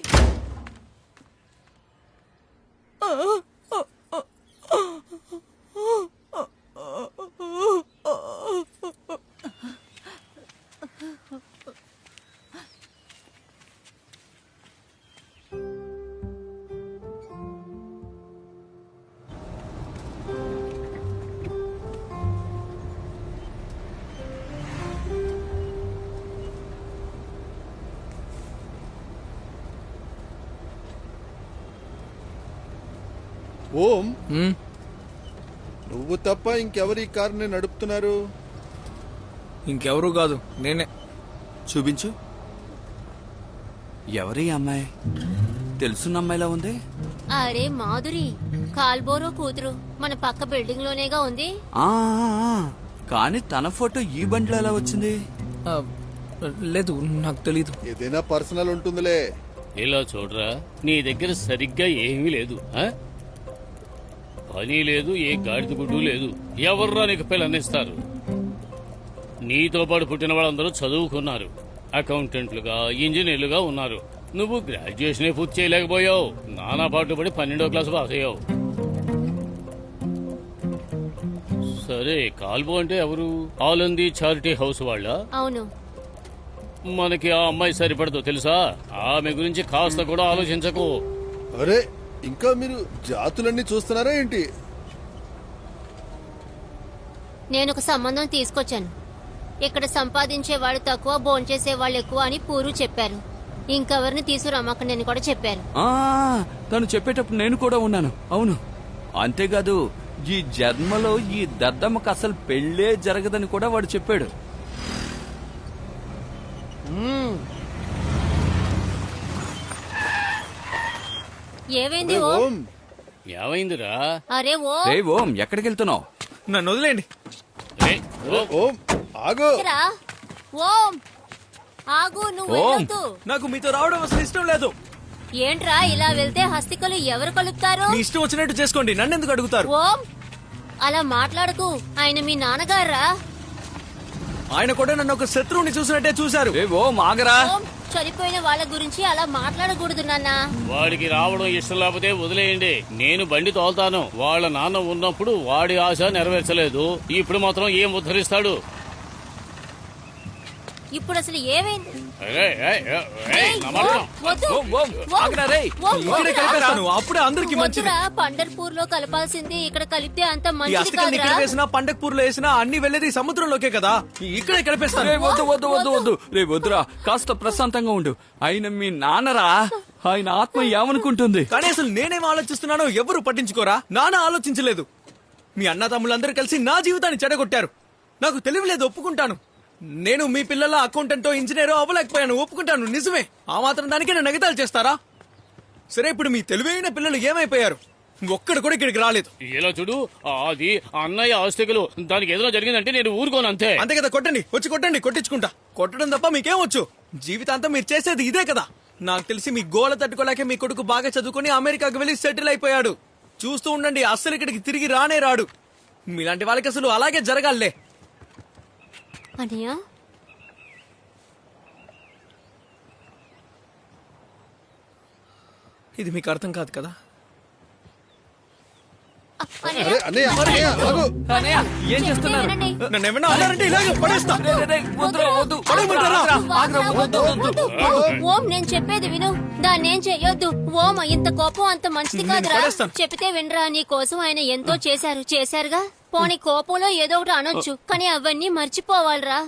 ఓం, నువ్వు తప్ప ఇంకెవరు ఈ కారుని నడుపుతున్నారు? ఇంకెవరూ కాదు, నేనే. చూపించు. ఎవరి అమ్మాయి? తెలుసున్న అమ్మాయిలా ఉంది. అరే మాధురి, కాల్బోరో కూతురు, మన పక్క బిల్డింగ్ లోనేగా ఉంది. ఆ, కానీ తన ఫోటో ఈ బండిలో ఎలా వచ్చింది? లేదు, నాకు తెలీదు. ఏదైనా పర్సనల్ ఉంటుందిలే. ఇలా చూడరా, నీ దగ్గర సరిగ్గా ఏమీ లేదు. పని లేదు, ఏ గాడిద గుడ్డు లేదు. ఎవర్రా నీకు పిల్లనిస్తారు? నీతో పాటు పుట్టిన వాళ్ళందరూ చదువుకున్నారు, అకౌంటెంట్లుగా, ఇంజనీర్లుగా ఉన్నారు. నువ్వు గ్రాడ్యుయేషన్ పూర్తి చేయలేకపోయావు, నానా పాటు పడి 12వ క్లాసు పాస్ అయ్యావు. సరే, కాల్బో అంటే ఎవరు? ఆలంది చారిటీ హౌస్ వాళ్ళ? అవును. మనకి ఆ అమ్మాయి సరిపడదు తెలుసా? ఆమె గురించి కాస్త కూడా ఆలోచించకు. అరే, ఇంకా మీరు జాతులన్నీ చూస్తున్నారా ఏంటి? నేను ఒక సంబంధం తీసుకొచ్చాను. ఇక్కడ సంపాదించే వాళ్ళు తక్కువ, భోంచేసే వాళ్ళు ఎక్కువ అని పూరు చెప్పారు. ఇంకెవరిని తీసుకురమ్మకండి అని కూడా చెప్పారు. తను చెప్పేటప్పుడు నేను కూడా ఉన్నాను. అవును, అంతేకాదు ఈ జన్మలో ఈ దద్దమ్మకు అసలు పెళ్ళే జరగదని కూడా వాడు చెప్పాడు. ఏమైంది అరే, ఓం? ఓం, ఏమైందిరా? అరే ఓ రే ఓం, ఎక్కడికి వెళ్తున్నావు? నన్ను వదిలేండి. ఓం ఆగు. రా. ఓం ఆగు, నువ్వు వెళ్ళొద్దు. నాకు మీతో రావడం అసలు ఇష్టం లేదు. ఏంట్రా, ఇలా వెళ్తే హస్తికలు ఎవరు కలుపుతారు? మీ ఇష్టం వచ్చినట్టు చేసుకోండి, నన్ను ఎందుకు అడుగుతారు? ఓం అలా మాట్లాడకు, ఆయన మీ నాన్నగారా. ఆయన కూడా నన్ను ఒక శత్రువుని చూసినట్టే చూశారు. ఓం ఆగరా. ఓం, చనిపోయిన వాళ్ళ గురించి అలా మాట్లాడకూడదు నాన్న. వాడికి రావడం ఇష్టం లేకపోతే వదిలేయండి, నేను బండి తోలుతాను. వాళ్ళ నాన్న ఉన్నప్పుడు వాడి ఆశ నెరవేర్చలేదు, ఇప్పుడు మాత్రం ఏం ఉద్ధరిస్తాడు? ఇప్పుడు అసలు ఏమైంది? ఏయ్, ఏయ్, ఏయ్, ఏయ్, నా మాట విను. వద్దు. ఇక్కడే కలిపేస్తాను, అప్పుడే అందరికి మంచిది. పండర్పూర్ లో కలపాల్సింది ఇక్కడ కలిపితే అంత ఈ మంచిది అస్థికల్ని ఇక్కడ కాదురా. వేసినా, పండక్పూర్ లో వేసినా అన్ని వెళ్ళేది సముద్రంలోకే కదా. ఇక్కడే కలిపేస్తాను. రే వద్దు వద్దు వద్దు వద్దు, రే వద్దురా, కాస్త ప్రశాంతంగా ఉండు. ఆయన మీ నాన్నరా, ఆయన ఆత్మ ఏమనుకుంటుంది? కానీ అసలు నేనేం ఆలోచిస్తున్నానో ఎవరు పట్టించుకోరా. నాన్న ఆలోచించలేదు. మీ అన్న తమ్ముళ్ళందరూ కలిసి నా జీవితాన్ని చెడగొట్టారు. నాకు తెలియలేదు, ఒప్పుకుంటాను. నేను మీ పిల్లల అకౌంటెంటో ఇంజనీరో అవ్వలేకపోయాను, ఒప్పుకుంటాను, నిజమే. ఆ మాత్రం దానికే నన్ను ఎగతాళి చేస్తారా? సరే, ఇప్పుడు మీ తెలివైన పిల్లలు ఏమైపోయారు? ఒక్కడు కూడా ఇక్కడికి రాలేదు. ఇలా చూడు, అది అన్నయ్య ఆస్తికలు, దానికి ఏదైనా జరిగిందంటే నేను ఊరుకోను అంతే. అంతే కదా, కొట్టండి, వచ్చి కొట్టండి, కొట్టించుకుంటా. కొట్టడం తప్ప మీకేమొచ్చు? జీవితాంతం మీరు చేసేది ఇదే కదా. నాకు తెలిసి మీ గోల తట్టుకోలేక మీ కొడుకు బాగా చదువుకుని అమెరికాకు వెళ్లి సెటిల్ అయిపోయాడు. చూస్తూ ఉండండి, అస్సలు ఇక్కడికి తిరిగి రానే రాడు. మీలాంటి వాళ్ళకి అసలు అలాగే జరగాలే. అనియా, ఇది మీకు అర్థం కాదు కదా. అరే, అన్నయ్య, అన్నయ్య, ఆగు. అన్నయ్య, ఏం చేస్తున్నారు? నన్ను ఏమన్నా అన్నారంటే ఇలాగే పడేస్తా. వద్దురా, వద్దు. పడేయమంటారా? ఓం, నేను చెప్పేది విను, దాన్ని ఏం చెయ్యొద్దు. ఓం, ఇంత కోపం అంత మంచిది నేను కాదురా. పడేస్తాను. చెప్తే వినరా, నీ కోసం ఆయన ఎంతో చేశారుగా. పోనీ కోపంలో ఏదో ఒకటి అనొచ్చు, కానీ అవన్నీ మర్చిపోవాలిరా,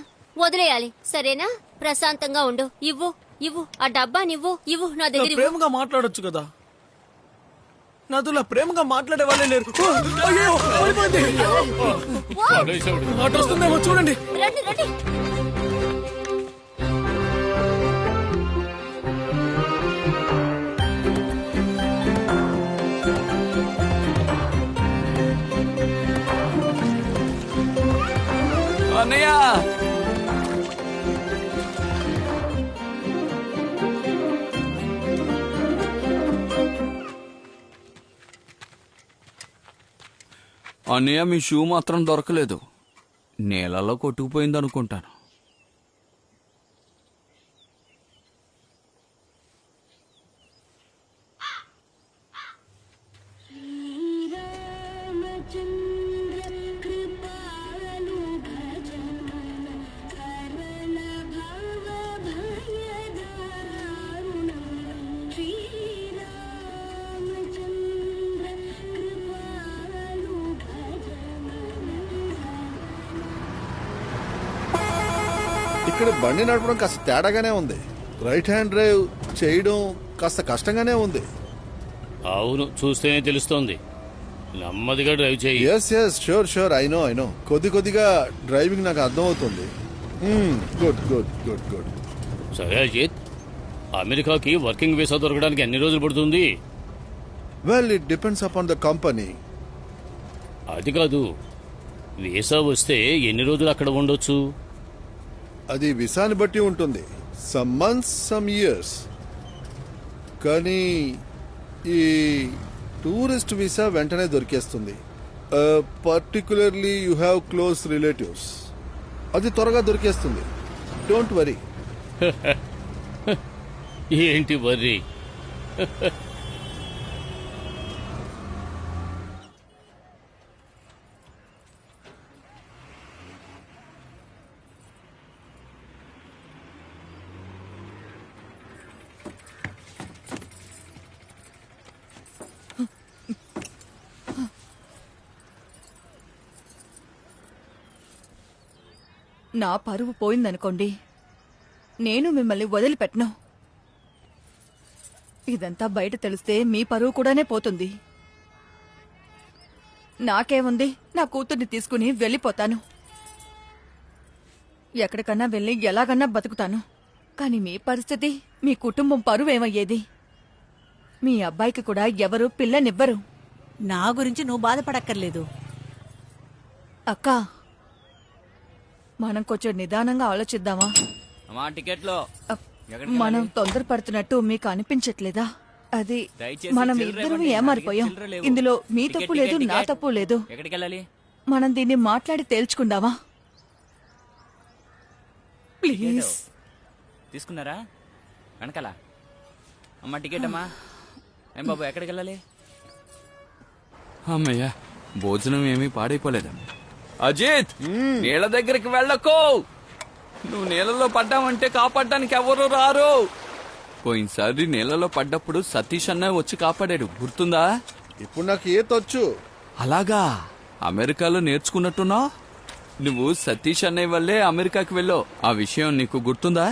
వదిలేయాలి. సరేనా? ప్రశాంతంగా ఉండు. ఇవ్వు ఆ డబ్బా, ఇవ్వు నా దగ్గర ఇవ్వు. ప్రేమగా మాట్లాడొచ్చు కదా. నాతో ప్రేమగా మాట్లాడే వాళ్ళే లేరు. అయ్యో, పడిపోయింది. అటు వస్తుందేమో చూడండి. రండి. అన్నయ్య అన్నయ్య మీ షూ మాత్రం దొరకలేదు. నేలలో కొట్టుకుపోయింది అనుకుంటాను. ఇక్కడ బండి నడపడం కాస్త తేడాగానే ఉంది. రైట్ హ్యాండ్ డ్రైవ్ చేయడం కాస్త కష్టంగానే ఉంది. అవును, చూస్తేనే తెలుస్తోంది. నెమ్మదిగా డ్రైవ్ చేయి. ఎస్ షూర్ ఐ నో కొద్దిగా డ్రైవింగ్ నాకు అర్థమవుతుంది. గుడ్ గుడ్ గుడ్ గుడ్ సరే అజిత్, అమెరికాకి వర్కింగ్ వీసా దొరకడానికి ఎన్ని రోజులు పడుతుంది? Well it depends upon the company. అది కాదు, వీసా వస్తే ఎన్ని రోజులు అక్కడ ఉండొచ్చు? అది విసాని బట్టి ఉంటుంది. Some months some years. కానీ ఈ టూరిస్ట్ వీసా వెంటనే దొరికేస్తుంది. Particularly you have close relatives. అది త్వరగా దొరికేస్తుంది. Don't worry. ఏంటి వర్రీ? నా పరువు పోయిందనుకోండి, నేను మిమ్మల్ని వదిలిపెట్టను. ఇదంతా బయట తెలిస్తే మీ పరువు కూడానే పోతుంది. నాకేముంది, నా కూతుర్ని తీసుకుని వెళ్ళిపోతాను. ఎక్కడికన్నా వెళ్ళి ఎలాగన్నా బతుకుతాను. కానీ మీ పరిస్థితి, మీ కుటుంబం పరువేమయ్యేది? మీ అబ్బాయికి కూడా ఎవరు పిల్లనివ్వరు. నా గురించి నువ్వు బాధపడక్కర్లేదు. అక్కా, మనం కొంచెం నిదానంగా ఆలోచిద్దామా? అమ్మా టికెట్లో మనం తొందరపడుతున్నట్టు మీకు అనిపించట్లేదా? అది దయచేసి మనం చిల్లర ఇద్దరం ఇవ్వండి. ఏమారిపోయాం. చిల్లర లేవు. ఇందులో మీ టికెట్, తప్పు లేదు, టికెట్, నా టికెట్. తప్పు లేదు. ఎక్కడికి వెళ్ళాలి? మనం దీన్ని మాట్లాడి తేల్చుకుందామా? ప్లీజ్. తీసుకున్నారా? వెనకాల అమ్మా టికెట్ అమ్మా. ఏం బాబు ఎక్కడికి వెళ్ళాలి? అమ్మయ్య, భోజనం ఏమీ పాడైపోలేదు. అజిత్, నీళ్ళ దగ్గరికి వెళ్ళకు. నువ్వు నీళ్ళలో పడ్డావంటే కాపాడడానికి ఎవరు రారు. పోయినసారి నీళ్ళలో పడ్డప్పుడు సతీష్ అన్న వచ్చి కాపాడాడు, గుర్తుందా? ఇప్పుడు నాకు ఈతొచ్చు. అలాగా, అమెరికాలో నేర్చుకున్నట్టున్నా. నువ్వు సతీష్ అన్నయ్య వల్లే అమెరికాకి వెళ్ళావు. ఆ విషయం నీకు గుర్తుందా?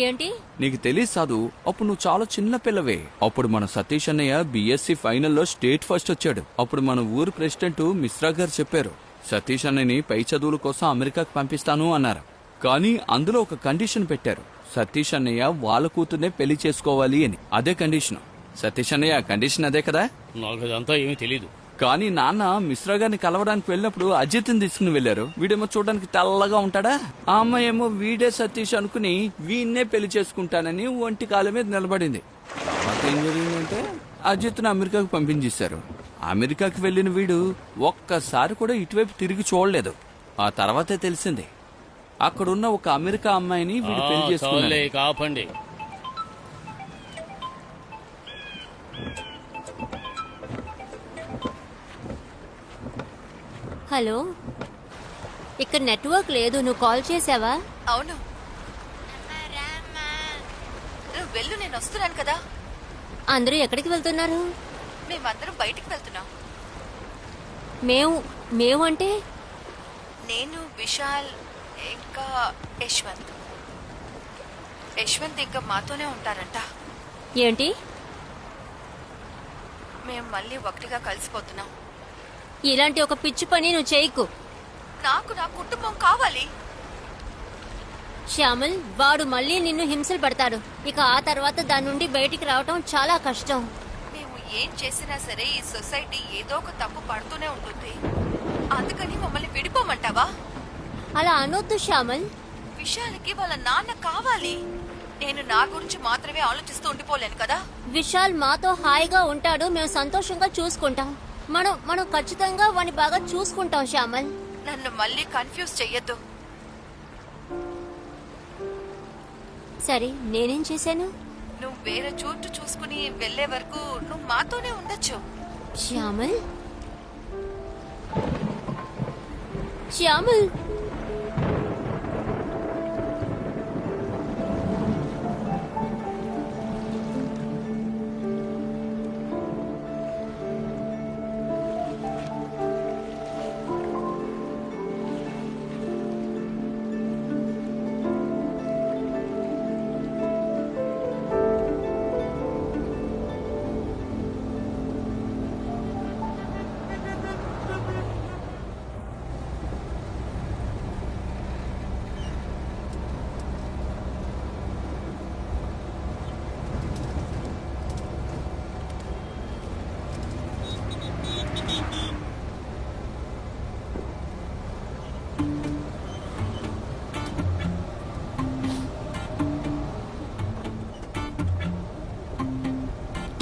ఏంటి? నీకు తెలియదు సాదు, అప్పుడు నువ్వు చాలా చిన్న పిల్లవే. అప్పుడు మన సతీష్ అన్నయ్య బీఎస్సీ ఫైనల్లో స్టేట్ ఫస్ట్ వచ్చాడు. అప్పుడు మన ఊరు ప్రెసిడెంట్ మిశ్రా గారు చెప్పారు, సతీష్ అన్నయ్యని పై చదువుల కోసం అమెరికాకి పంపిస్తాను అన్నారు. కానీ అందులో ఒక కండిషన్ పెట్టారు, సతీష్ అన్నయ్య వాళ్ళ కూతుర్నే పెళ్లి చేసుకోవాలి అని. అదే కండిషన్. సతీష్ అన్నయ్య కండిషన్ అదే కదా? నాకు అదంతా ఏమీ తెలీదు. కానీ నాన్న మిశ్రా గారిని కలవడానికి వెళ్ళినప్పుడు అజిత్ని తీసుకుని వెళ్లారు. వీడేమో చూడడానికి తెల్లగా ఉంటాడా, ఆ అమ్మాయి ఏమో వీడే సతీష్ అనుకుని వీణ్ణే పెళ్లి చేసుకుంటానని ఒంటి కాలం మీద నిలబడింది. తర్వాత ఏం జరిగిందంటే అజిత్ని అమెరికాకు పంపించేశారు. అమెరికాకి వెళ్లిన వీడు ఒక్కసారి కూడా ఇటువైపు తిరిగి చూడలేదు. ఆ తర్వాతే తెలిసింది, అక్కడున్న ఒక అమెరికా అమ్మాయిని వీడు పెళ్లి చేసుకున్నాడు. కాపండి. హలో, ఇక్కడ నెట్వర్క్ లేదు. నువ్వు కాల్ చేసావా? అవును, నువ్వు వెళ్ళు, నేను వస్తున్నాను కదా. అందరూ ఎక్కడికి వెళ్తున్నారు? మేమందరం బయటికి వెళ్తున్నాం. మేము అంటే? నేను, విశాల్, ఇంకా యశ్వంత్. యశ్వంత్ ఇంకా మాతోనే ఉంటారంట. ఏంటి? మేము మళ్ళీ ఒకటిగా కలిసిపోతున్నాం. ఇలాంటి ఒక పిచ్చి పని నువ్వు చేయకు. నాకు నా కుటుంబం కావాలి. శ్యామల్, వాడు మళ్ళీ నిన్ను హింసలు పెడతాడు. ఇక ఆ తర్వాత దాని నుండి బయటికి రావటం చాలా కష్టం. మేము ఏం చేసినా సరే ఈ సొసైటీ ఏదో ఒక తప్పు పడుతూనే ఉంటుంది. అందుకని మమ్మల్ని విడిపోమంటావా? అలా అనొద్దు శ్యామల్. విశాల్కి వాళ్ళ నాన్న కావాలి. నేను నా గురించి మాత్రమే ఆలోచిస్తూ ఉండిపోలేను కదా. విశాల్ మాతో హాయిగా ఉంటాడు, మేము సంతోషంగా చూసుకుంటాం. మనం ఖచ్చితంగా వాడిని బాగా చూసుకుంటాం శ్యామల్. నన్ను మళ్ళీ కన్ఫ్యూజ్ చెయ్యొద్దు. సరే, నేనేం చేశాను? నువ్వు వేరే చోటు చూసుకుని వెళ్లే వరకు నువ్వు మాతోనే ఉండొచ్చు. శ్యామల్, శ్యామల్,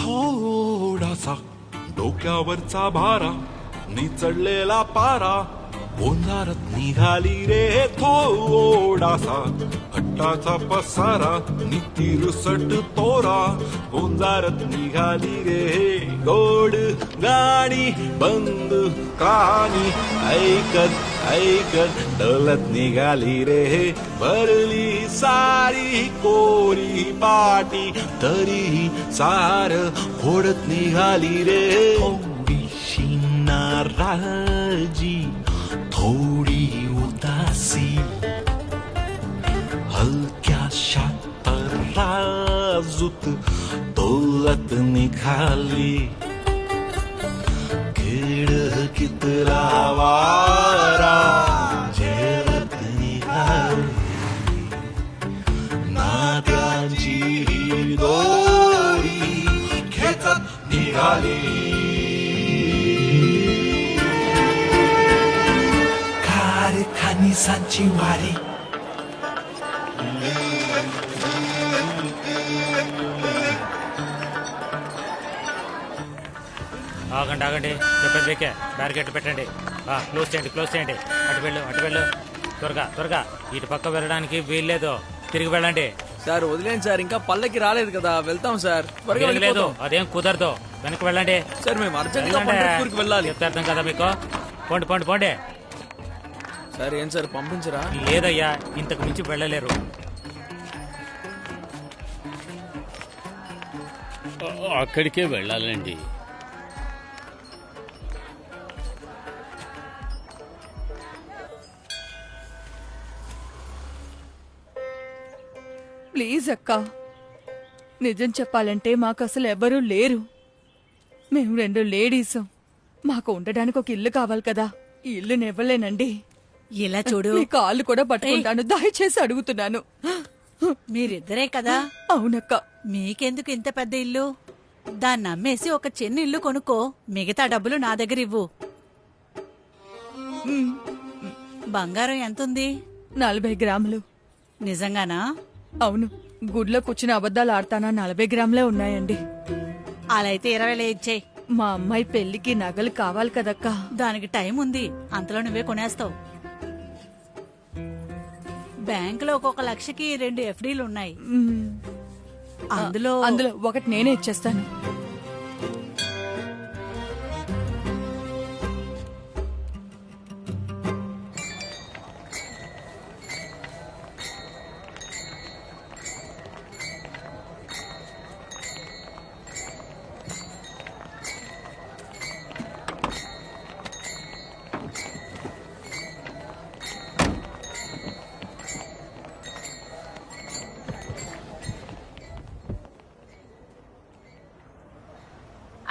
थोडासा डोक्यावरचा भारा निचडलेला पारा गोंधारत निघाली रे थोडासा हट्टाचा पसारा नितिरुसट तोरा गोंधारत निघाली रे गोड गाणी बंद कहाणी ऐकत ऐकत डोलत निघाली रे भरली सारी कोरी पाटी तरीही सार फोडत निघाली रे थोडीशी नाराजी थोडी उदासी हलक्याशा तराजूत डोलत निघाली कितला वारा झेलत निघाली नात्यांची दोरी खेचत निघाली कारखानिसांची वारी ఆగండి ఆగండి, చెప్పేది బేకే. బ్యారికేడ్ పెట్టండి, క్లోజ్ చేయండి. అటు వెళ్ళు త్వరగా త్వరగా. ఇటు పక్క వెళ్ళడానికి వీల్లేదు, తిరిగి వెళ్ళండి. సార్ వదిలేండి సార్, ఇంకా పల్లకి రాలేదు కదా. వెళ్తాం సార్, త్వరగా లేదు వెళ్ళిపోతాం. అదేం కుదరదు, వెనక్కి వెళ్ళండి. సార్ మేము అర్జెంట్ గా పండర్పూర్కి వెళ్ళాలి. చెప్తే అర్థం కదా మీకు. పోండి. సార్ ఏం సార్ పంపించరా? లేదయ్యా, ఇంతకు మించి వెళ్ళలేరు. అక్కడికే వెళ్ళాలండి. ప్లీజ్ అక్క, నిజం చెప్పాలంటే మాకు అసలు ఎవరూ లేరు. మేము 2 లేడీస్. మాకు ఉండడానికి ఒక ఇల్లు కావాలి కదా. ఈ ఇల్లుని ఇవ్వలేనండి. ఇలా చూడు, మీ కాళ్ళు కూడా పట్టుకుంటాను, దయచేసి అడుగుతున్నాను. మీరిద్దరే కదా. అవునక్క. మీకెందుకు ఇంత పెద్ద ఇల్లు? దాన్ని అమ్మేసి ఒక చిన్న ఇల్లు కొనుక్కో. మిగతా డబ్బులు నా దగ్గర ఇవ్వు. బంగారం ఎంతుంది? 40 గ్రాములు. నిజంగానా? అవును, గుడ్లో కూర్చుని అబద్ధాలు ఆడతానా. 40 గ్రాములే ఉన్నాయండి. అలా అయితే 20 ఇచ్చేయి. మా అమ్మాయి పెళ్లికి నగలు కావాలి కదక్కా. దానికి టైం ఉంది, అంతలో నువ్వే కొనేస్తావు. బ్యాంకులో ఒక్కొక్క లక్షకి 2 ఎఫ్డీలు ఉన్నాయి. అందులో ఒకటి నేనే ఇచ్చేస్తాను.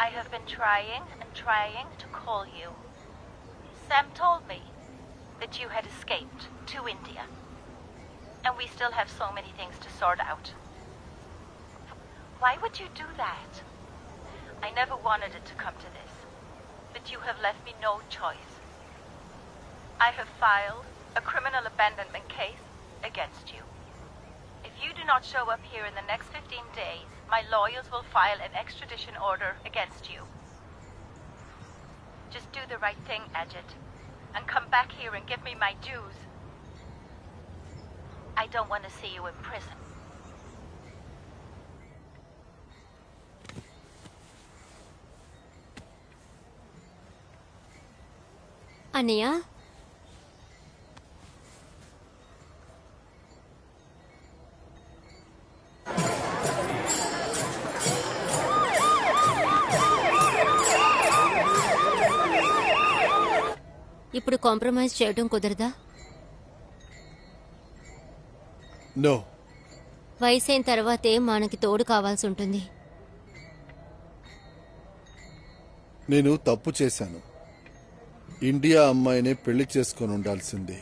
I have been trying to call you. Sam told me that you had escaped to India. And we still have so many things to sort out. Why would you do that? I never wanted it to come to this. But you have left me no choice. I have filed a criminal abandonment case against you. If you do not show up here in the next 15 days, my lawyers will file an extradition order against you. Just do the right thing, Ajit, and come back here and give me my dues. I don't want to see you in prison. అన్నయ్య, ఇప్పుడు compromise చేయడం కుదరదా? No. వయసైన తర్వాతే మనకి తోడు కావాల్సి ఉంటుంది. నేను తప్పు చేశాను. ఇండియా అమ్మాయినే పెళ్లి చేసుకొని ఉండాల్సింది.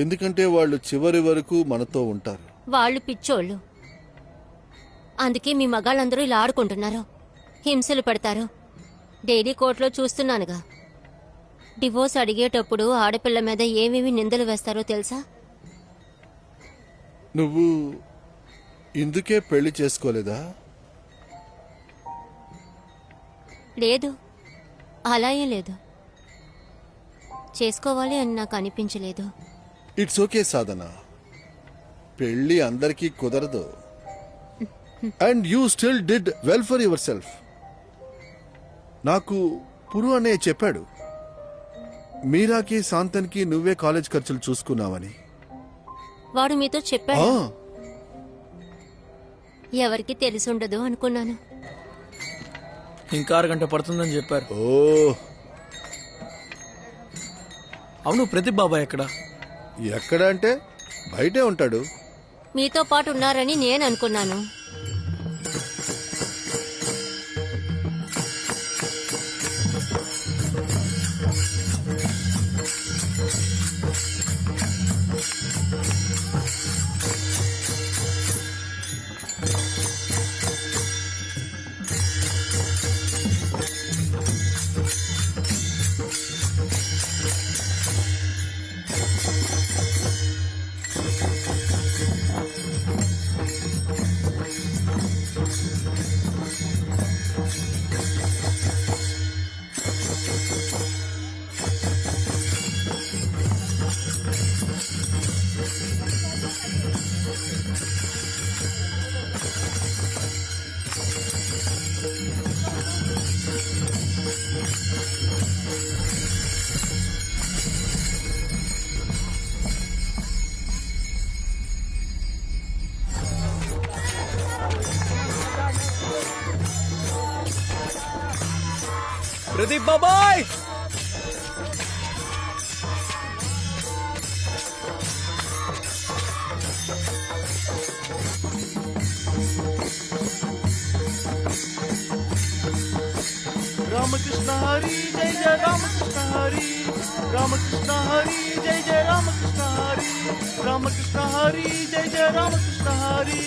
ఎందుకంటే వాళ్ళు చివరి వరకు మనతో ఉంటారు. వాళ్ళు పిచ్చోళ్ళు. అందుకే మీ మగాళ్ళందరూ ఇలా ఆడుకుంటున్నారు, హింసలు పెడతారు. డైలీ కోర్టులో చూస్తున్నానుగా. డివోర్స్ అడిగేటప్పుడు ఆడపిల్ల మీద ఏమేమి నిందలు వేస్తారో తెలుసా? నువ్వు ఇందుకే పెళ్లి చేసుకోలేదా? లేదు, అలా ఏం లేదు. చేసుకోవాలి అని నాకు అనిపించలేదు. ఇట్స్ ఓకే సాధన. పెళ్లి అందరికీ కుదరదు. And you still did well for your self. నాకు పురు అనే చెప్పాడు, మీరాకి శాంతన్కి నువ్వే కాలేజ్ ఖర్చులు చూసుకున్నావని. వాడు మీతో చెప్పాడు? ఎవరికి తెలిసుండదు అనుకున్నాను. ఇంకా 6 గంట పడుతుందని చెప్పారు. ఓ అవును, ప్రదీప్ బాబాయ్ ఎక్కడ? ఎక్కడ అంటే బయటే ఉంటాడు. మీతో పాటు ఉన్నారని నేను అనుకున్నాను. ప్రదీప్ బాబాయ్! రామకృష్ణ హరి జయ జయ రామకృష్ణ హరి, రామకృష్ణ హరి జయ జయ రామకృష్ణ హరి, రామకృష్ణ హరి జయ జయ రామకృష్ణ హరి,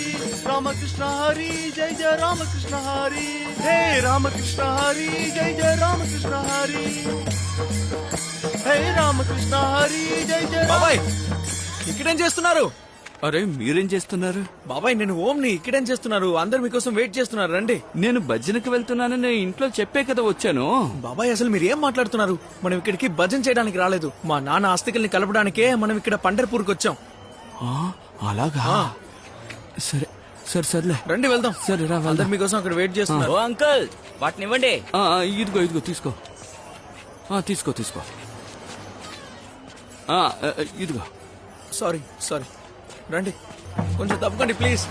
రామకృష్ణ హరి జయ జయ రామకృష్ణ హరి, హే రామకృష్ణ హరి జయ జయ రామకృష్ణ హరి, హే రామకృష్ణ హరి జయ జయ. బాబాయ్ ఇక్కడేం చేస్తున్నారు? అరే మీరేం చేస్తున్నారు? బాబాయ్ నేను ఓంని. ఇక్కడేం చేస్తున్నారు? అందరు మీకోసం వెయిట్ చేస్తున్నారు, రండి. నేను భజనకి వెళ్తున్నానని ఇంట్లో చెప్పే కదా వచ్చాను. బాబాయ్ అసలు మీరు ఏం మాట్లాడుతున్నారు? మనం ఇక్కడికి భజన చేయడానికి రాలేదు. మా నాన్న ఆస్తికల్ని కలపడానికే మనం ఇక్కడ పండర్పూర్కి వచ్చాం. అలాగా? సరే సరే సర్లే, రండి వెళ్దాం. సరే రా, అందరు మీకోసం అక్కడ వెయిట్ చేస్తున్నారు. ఓ అంకుల్, వాటిని ఇవ్వండి. ఇదిగో ఇదిగో తీసుకో. తీసుకో తీసుకో. ఇదిగో. సారీ సారీ, రండి కొంచెం తప్పుకోండి ప్లీజ్,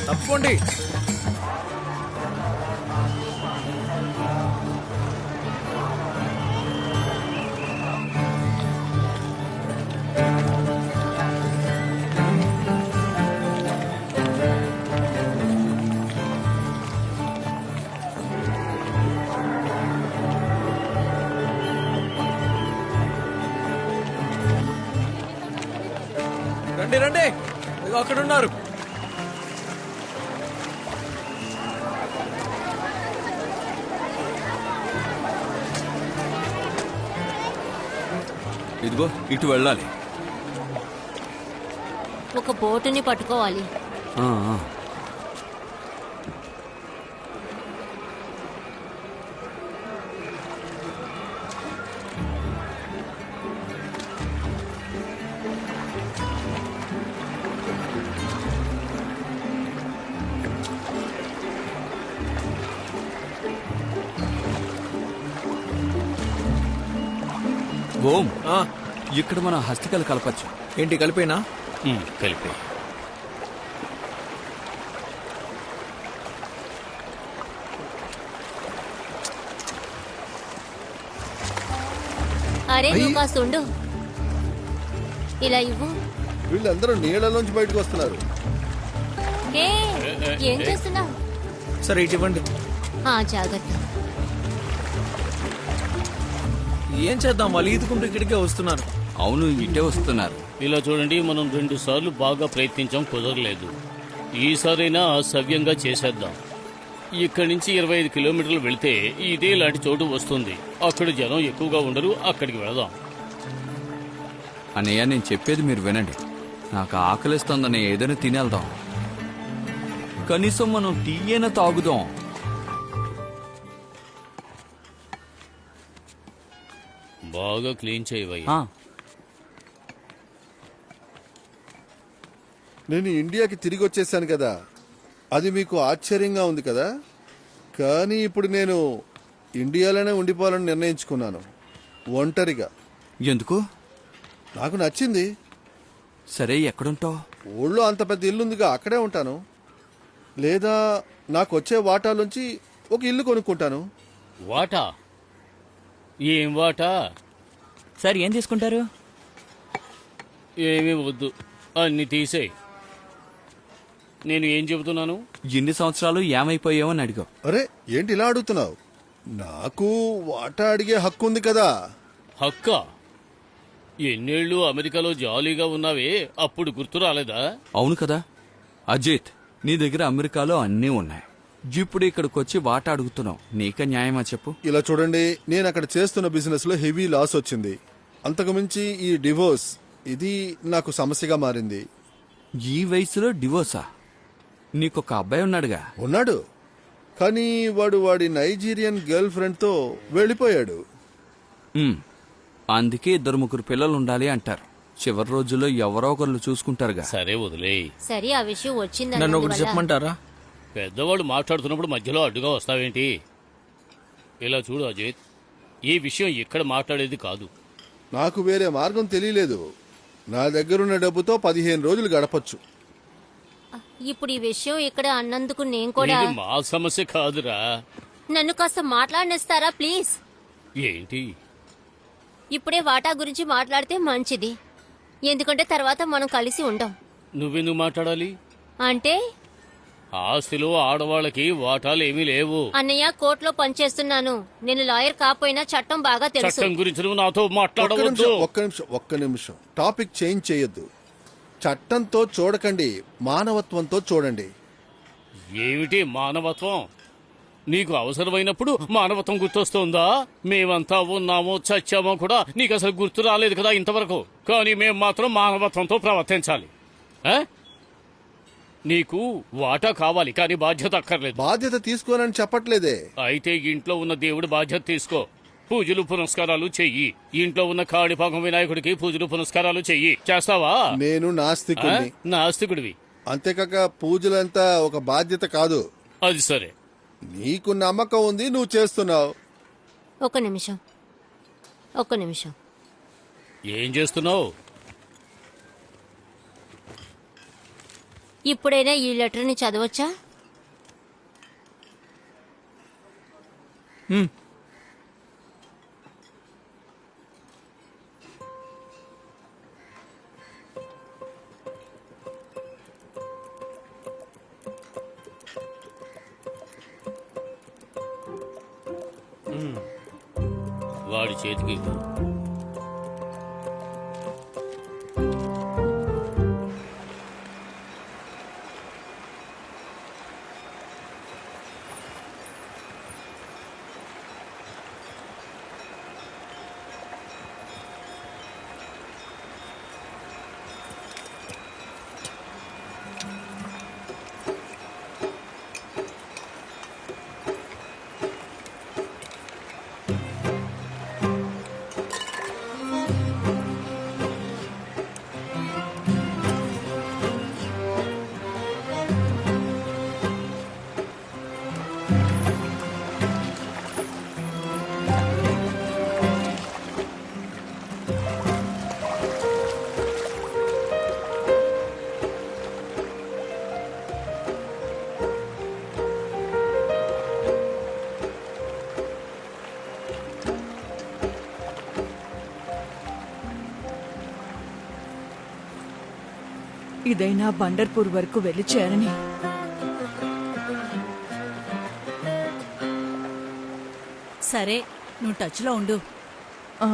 తప్పుకోండి. రండి రండి, ఇదిగో అక్కడ ఉన్నారు. ఇదిగో ఇటు వెళ్ళాలి. ఒక బోటుని పట్టుకోవాలి. ఆ, ఆ. ఓం, ఇక్కడ మన హస్తికలు కలపచ్చు. ఏంటి కలిపేనా? కలిపే. అరే నువ్వు కాస్త ఉండు. ఇలా ఇవ్వు. వీళ్ళందరూ నీళ్ళలోంచి బయటకు వస్తున్నారు. ఏ ఏం చేస్తున్నావు? సరే ఇటు ఇవ్వండి. జాగ్రత్త. ఏం చేద్దాం, వాళ్ళు ఈదుకుంటూ ఇక్కడికే వస్తున్నారు. అవును, ఇటే వస్తున్నారు. ఇలా చూడండి, మనం 2 సార్లు బాగా ప్రయత్నించాం, కుదరలేదు. ఈసారైనా సవ్యంగా చేసేద్దాం. ఇక్కడి నుంచి 25 కిలోమీటర్లు వెళితే ఇదే లాంటి చోటు వస్తుంది. అక్కడ జనం ఎక్కువగా ఉండరు, అక్కడికి వెళదాం. అన్నయ్య, నేను చెప్పేది మీరు వినండి. నాకు ఆకలిస్తుందని ఏదైనా తినేద్దాం. కనీసం మనం టీ అయినా తాగుదాం. బాగా క్లీన్ చేయవయ్యా. నేను ఇండియాకి తిరిగి వచ్చేసాను కదా, అది మీకు ఆశ్చర్యంగా ఉంది కదా. కానీ ఇప్పుడు నేను ఇండియాలోనే ఉండిపోవాలని నిర్ణయించుకున్నాను, ఒంటరిగా. ఎందుకు? నాకు నచ్చింది. సరే, ఎక్కడుంటావు? ఊళ్ళో అంత పెద్ద ఇల్లుందిగా, అక్కడే ఉంటాను. లేదా నాకు వచ్చే వాటాలోంచి ఒక ఇల్లు కొనుక్కుంటాను. వాటా? ఏం వాటా? సార్ ఏం తీసుకుంటారు? ఏమీ వద్దు, అన్ని తీసేయి. నేను ఏం చెబుతున్నాను? ఎన్ని సంవత్సరాలు ఏమైపోయావని అడిగావు. అరే ఏంటి ఇలా అడుగుతున్నావు? నాకు వాటా అడిగే హక్కు ఉంది కదా. హక్కా? ఎన్నేళ్ళు అమెరికాలో జాలీగా ఉన్నావే, అప్పుడు గుర్తు రాలేదా? అవును కదా అజిత్, నీ దగ్గర అమెరికాలో అన్నీ ఉన్నాయి. ఇప్పుడు ఇక్కడికి వచ్చి వాటా అడుగుతున్నావు. నీకే న్యాయమా చెప్పు? ఇలా చూడండి, నేను అక్కడ చేస్తున్న బిజినెస్ లో హెవీ లాస్ వచ్చింది. అంతకుమించి ఈ డివోర్స్, ఇది నాకు సమస్యగా మారింది. ఈ వయసులో డివోర్సా? నీకొక అబ్బాయి ఉన్నాడుగా. ఉన్నాడు, కానీ వాడి నైజీరియన్ గర్ల్ ఫ్రెండ్ తో వెళ్ళిపోయాడు. అందుకే 2-3 పిల్లలు ఉండాలి అంటారు. చివరి రోజుల్లో ఎవరో ఒకరు చూసుకుంటారుగా. సరే వదిలే. సరే ఆ విషయం వచ్చిందని నన్ను ఒకటి చెప్పమంటారా? పెద్దవాళ్ళు మాట్లాడుతున్నప్పుడు మధ్యలో అడ్డుగా వస్తావేంటి? ఇలా చూడు అజిత్, ఈ విషయం ఇక్కడ మాట్లాడేది కాదు. నాకు వేరే మార్గం తెలియలేదు. నా దగ్గరున్న డబ్బుతో 15 రోజులు గడపచ్చు. ఇప్పుడు ఈ విషయం ఇక్కడ అన్నందుకు నేను కూడా. ఇది మా సమస్య కాదురా. నన్ను కాస్త మాట్లాడనిస్తారా ప్లీజ్? ఏంటి? ఇప్పుడే వాటా గురించి మాట్లాడితే మంచిది, ఎందుకంటే తర్వాత మనం కలిసి ఉండం. నువ్వెందుకు మాట్లాడాలి? అంటే ఆస్తిలో ఆడవాళ్ళకి వాటాలు ఏమీ లేవు. అన్నయ్య, కోర్టులో పనిచేస్తున్నాను. నేను లాయర్ కాకపోయినా చట్టం బాగా తెలుసు. చట్టం గురించి నువ్వు నాతో మాట్లాడవద్దు. ఒక్క నిమిషం. టాపిక్ చేంజ్ చేయొద్దు. చట్టంతో చూడకండి, మానవత్వంతో చూడండి. ఏమిటి మానవత్వం? నీకు అవసరమైనప్పుడు మానవత్వం గుర్తొస్తుందా? మేమంతా ఉన్నామో చచ్చామో కూడా నీకు అసలు గుర్తు రాలేదు కదా ఇంతవరకు. కానీ మేం మాత్రం మానవత్వంతో ప్రవర్తించాలి. నీకు వాటా కావాలి, కానీ బాధ్యత అక్కర్లేదు. బాధ్యత తీసుకోనని చెప్పట్లేదే. అయితే ఇంట్లో ఉన్న దేవుడి బాధ్యత తీసుకో. పూజలు పునస్కారాలు చెయ్యి. ఇంట్లో ఉన్న కాణిపాకం వినాయకుడికి పూజలు పునస్కారాలు చెయ్యి. చేస్తావా? నేను నాస్తికుడిని. నాస్తికుడివి. అంతేకాక పూజలంతా ఒక బాధ్యత కాదు. అది సరే. నీకు నమ్మకం ఉంది, నువ్వు చేస్తున్నావు. ఒక్క నిమిషం. ఏం చేస్తున్నావు? ఇప్పుడైనా ఈ లెటర్ని చదవచ్చా? వాడి చేతికి ఇవ్వు. ఇదైనా బండర్పూర్ వరకు వెళ్ళి చేరని. సరే, నువ్వు టచ్లో ఉండు. ఆ,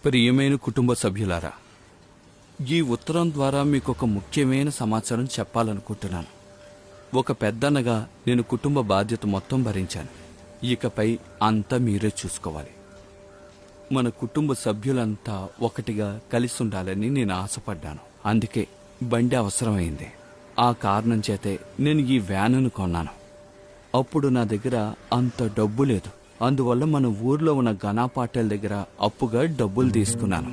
ప్రియమైన కుటుంబ సభ్యులారా, ఈ ఉత్తరం ద్వారా మీకు ఒక ముఖ్యమైన సమాచారం చెప్పాలనుకుంటున్నాను. ఒక పెద్దన్నగా నేను కుటుంబ బాధ్యత మొత్తం భరించాను. ఇకపై అంతా మీరే చూసుకోవాలి. మన కుటుంబ సభ్యులంతా ఒకటిగా కలిసి ఉండాలని నేను ఆశపడ్డాను. అందుకే బండి అవసరమైంది. ఆ కారణం చేతే నేను ఈ వ్యానును కొన్నాను. అప్పుడు నా దగ్గర అంత డబ్బు లేదు. అందువల్ల మన ఊర్లో ఉన్న ఘనా పాటేల్ దగ్గర అప్పుగా డబ్బులు తీసుకున్నాను.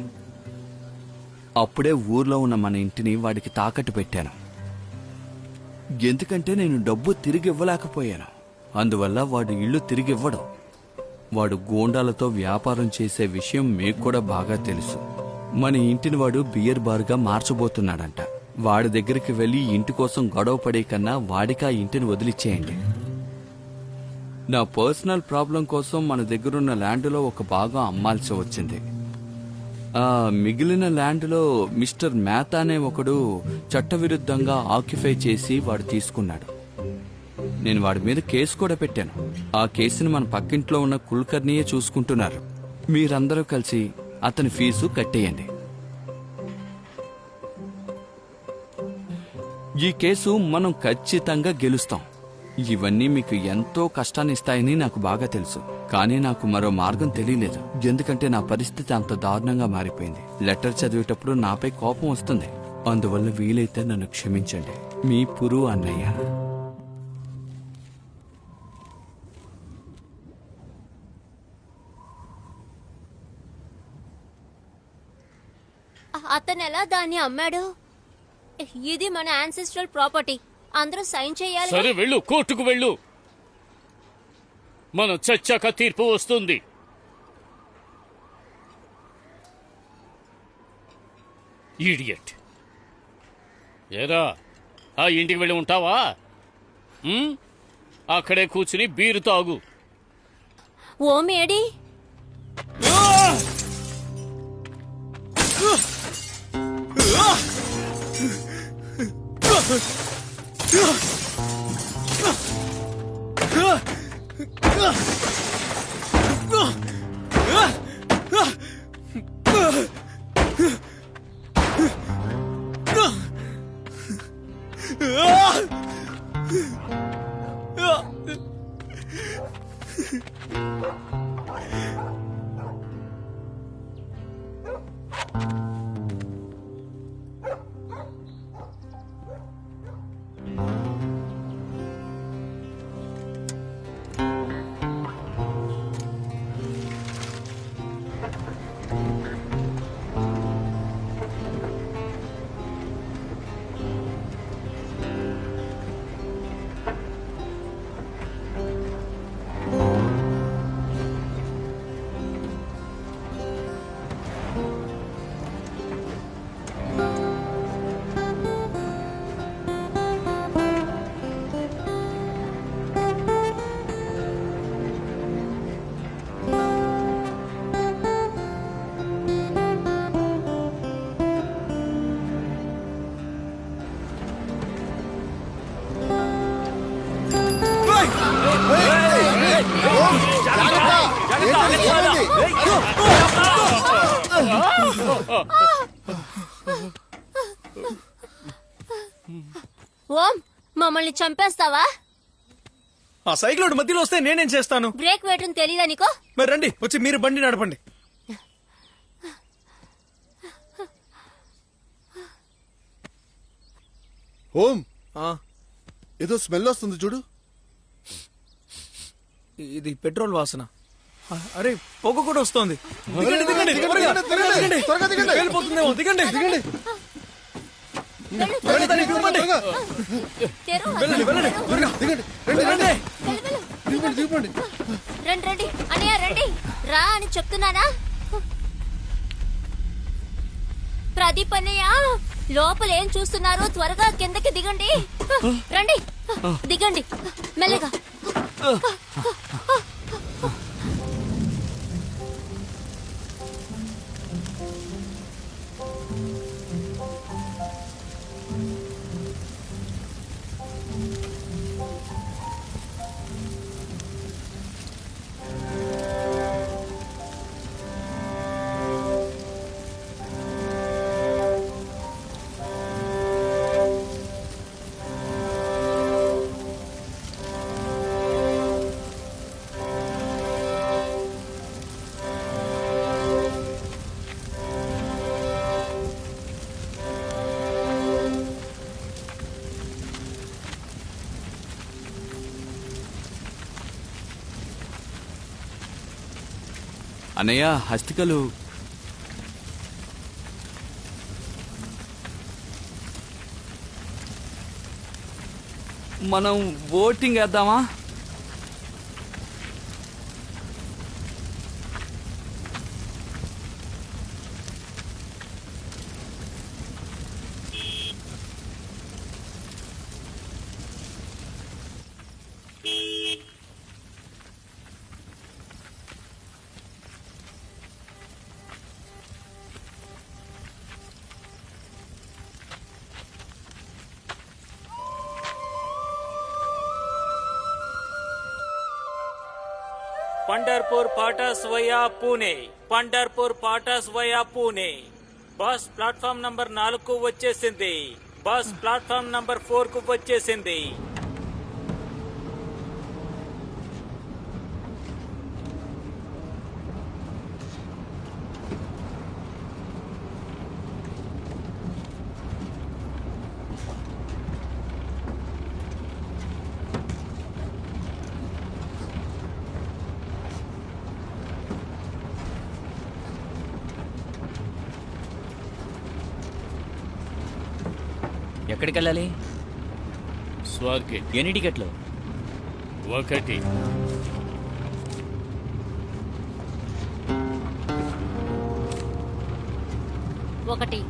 అప్పుడే ఊర్లో ఉన్న మన ఇంటిని వాడికి తాకట్టు పెట్టాను. ఎందుకంటే నేను డబ్బు తిరిగి ఇవ్వలేకపోయాను. అందువల్ల వాడు ఇల్లు తిరిగి ఇవ్వడం. వాడు గోండాలతో వ్యాపారం చేసే విషయం మీకు కూడా బాగా తెలుసు. మన ఇంటిని వాడు బియర్ బార్గా మార్చబోతున్నాడంట. వాడి దగ్గరికి వెళ్లి ఇంటి కోసం గొడవ పడే కన్నా వాడికి ఆ ఇంటిని వదిలిచ్చేయండి. నా పర్సనల్ ప్రాబ్లం కోసం మన దగ్గరున్న ల్యాండ్లో ఒక భాగం అమ్మాల్సి వచ్చింది. మిగిలిన ల్యాండ్లో మిస్టర్ మేతా అనే ఒకడు చట్టవిరుద్ధంగా ఆక్యుపై చేసి వాడు తీసుకున్నాడు. నేను వాడి మీద కేసు కూడా పెట్టాను. ఆ కేసుని మన పక్కింట్లో ఉన్న కుల్కర్నీయే చూసుకుంటున్నారు. మీరందరూ కలిసి అతని ఫీజు కట్టేయండి. ఈ కేసు మనం ఖచ్చితంగా గెలుస్తాం. ఇవన్నీ మీకు ఎంతో కష్టాన్ని ఇస్తాయని నాకు బాగా తెలుసు. కానీ నాకు మరో మార్గం తెలియలేదు. ఎందుకంటే నా పరిస్థితి అంత దారుణంగా మారిపోయింది. లెటర్ చదివేటప్పుడు నాపై కోపం వస్తుంది. అందువల్ల వీలైతే నన్ను క్షమించండి. మీ పురు అన్నయ్య. అతను ఎలా దాన్ని అమ్మాడు? ఇది మన యాన్సిస్ట్రల్ ప్రాపర్టీ. అందరూ సైన్ చేయాలి. సరే వెళ్ళు, కోర్టుకు వెళ్ళు. మనం చచ్చాక తీర్పు వస్తుంది. ఈడియట్. ఏరా, ఆ ఇంటికి వెళ్ళి ఉంటావా? అక్కడే కూర్చుని బీరు తాగు. ఓ మేడి, ఓం మమ్మల్ని చంపేస్తావా? ఆ సైకిల్ మధ్యలో వస్తే నేనేం చేస్తాను? బ్రేక్ వేయటం తెలీదా నీకో? మరి రండి, వచ్చి మీరు బండి నడపండి. ఓం, ఏదో స్మెల్ వస్తుంది చూడు. ఇది పెట్రోల్ వాసన. అరే, పొగ కూడా వస్తోంది. దిగండి, దిగండి, వెళ్ళిపోతుందేమో. దిగండి, దిగండి. రండి రండి అన్నయ్య, రండి రా అని చెప్తున్నానా? ప్రదీప్ అన్నయ్య లోపల ఏం చూస్తున్నారు? త్వరగా కిందకి దిగండి. రండి, దిగండి మెల్లగా. అన్నయ్య హస్తికలు. మనం ఓటింగ్ వేద్దామా? Pandharpur Patas via Pune, Pandharpur Patas via Pune. Bus platform number 4 వచ్చేసింది. బస్ ప్లాట్ఫామ్ నంబర్ 4 వచ్చేసింది. ఎక్కడికి వెళ్ళాలి? స్వార్గేట్. ఎన్ని టికెట్లు? 1. ఒకటి.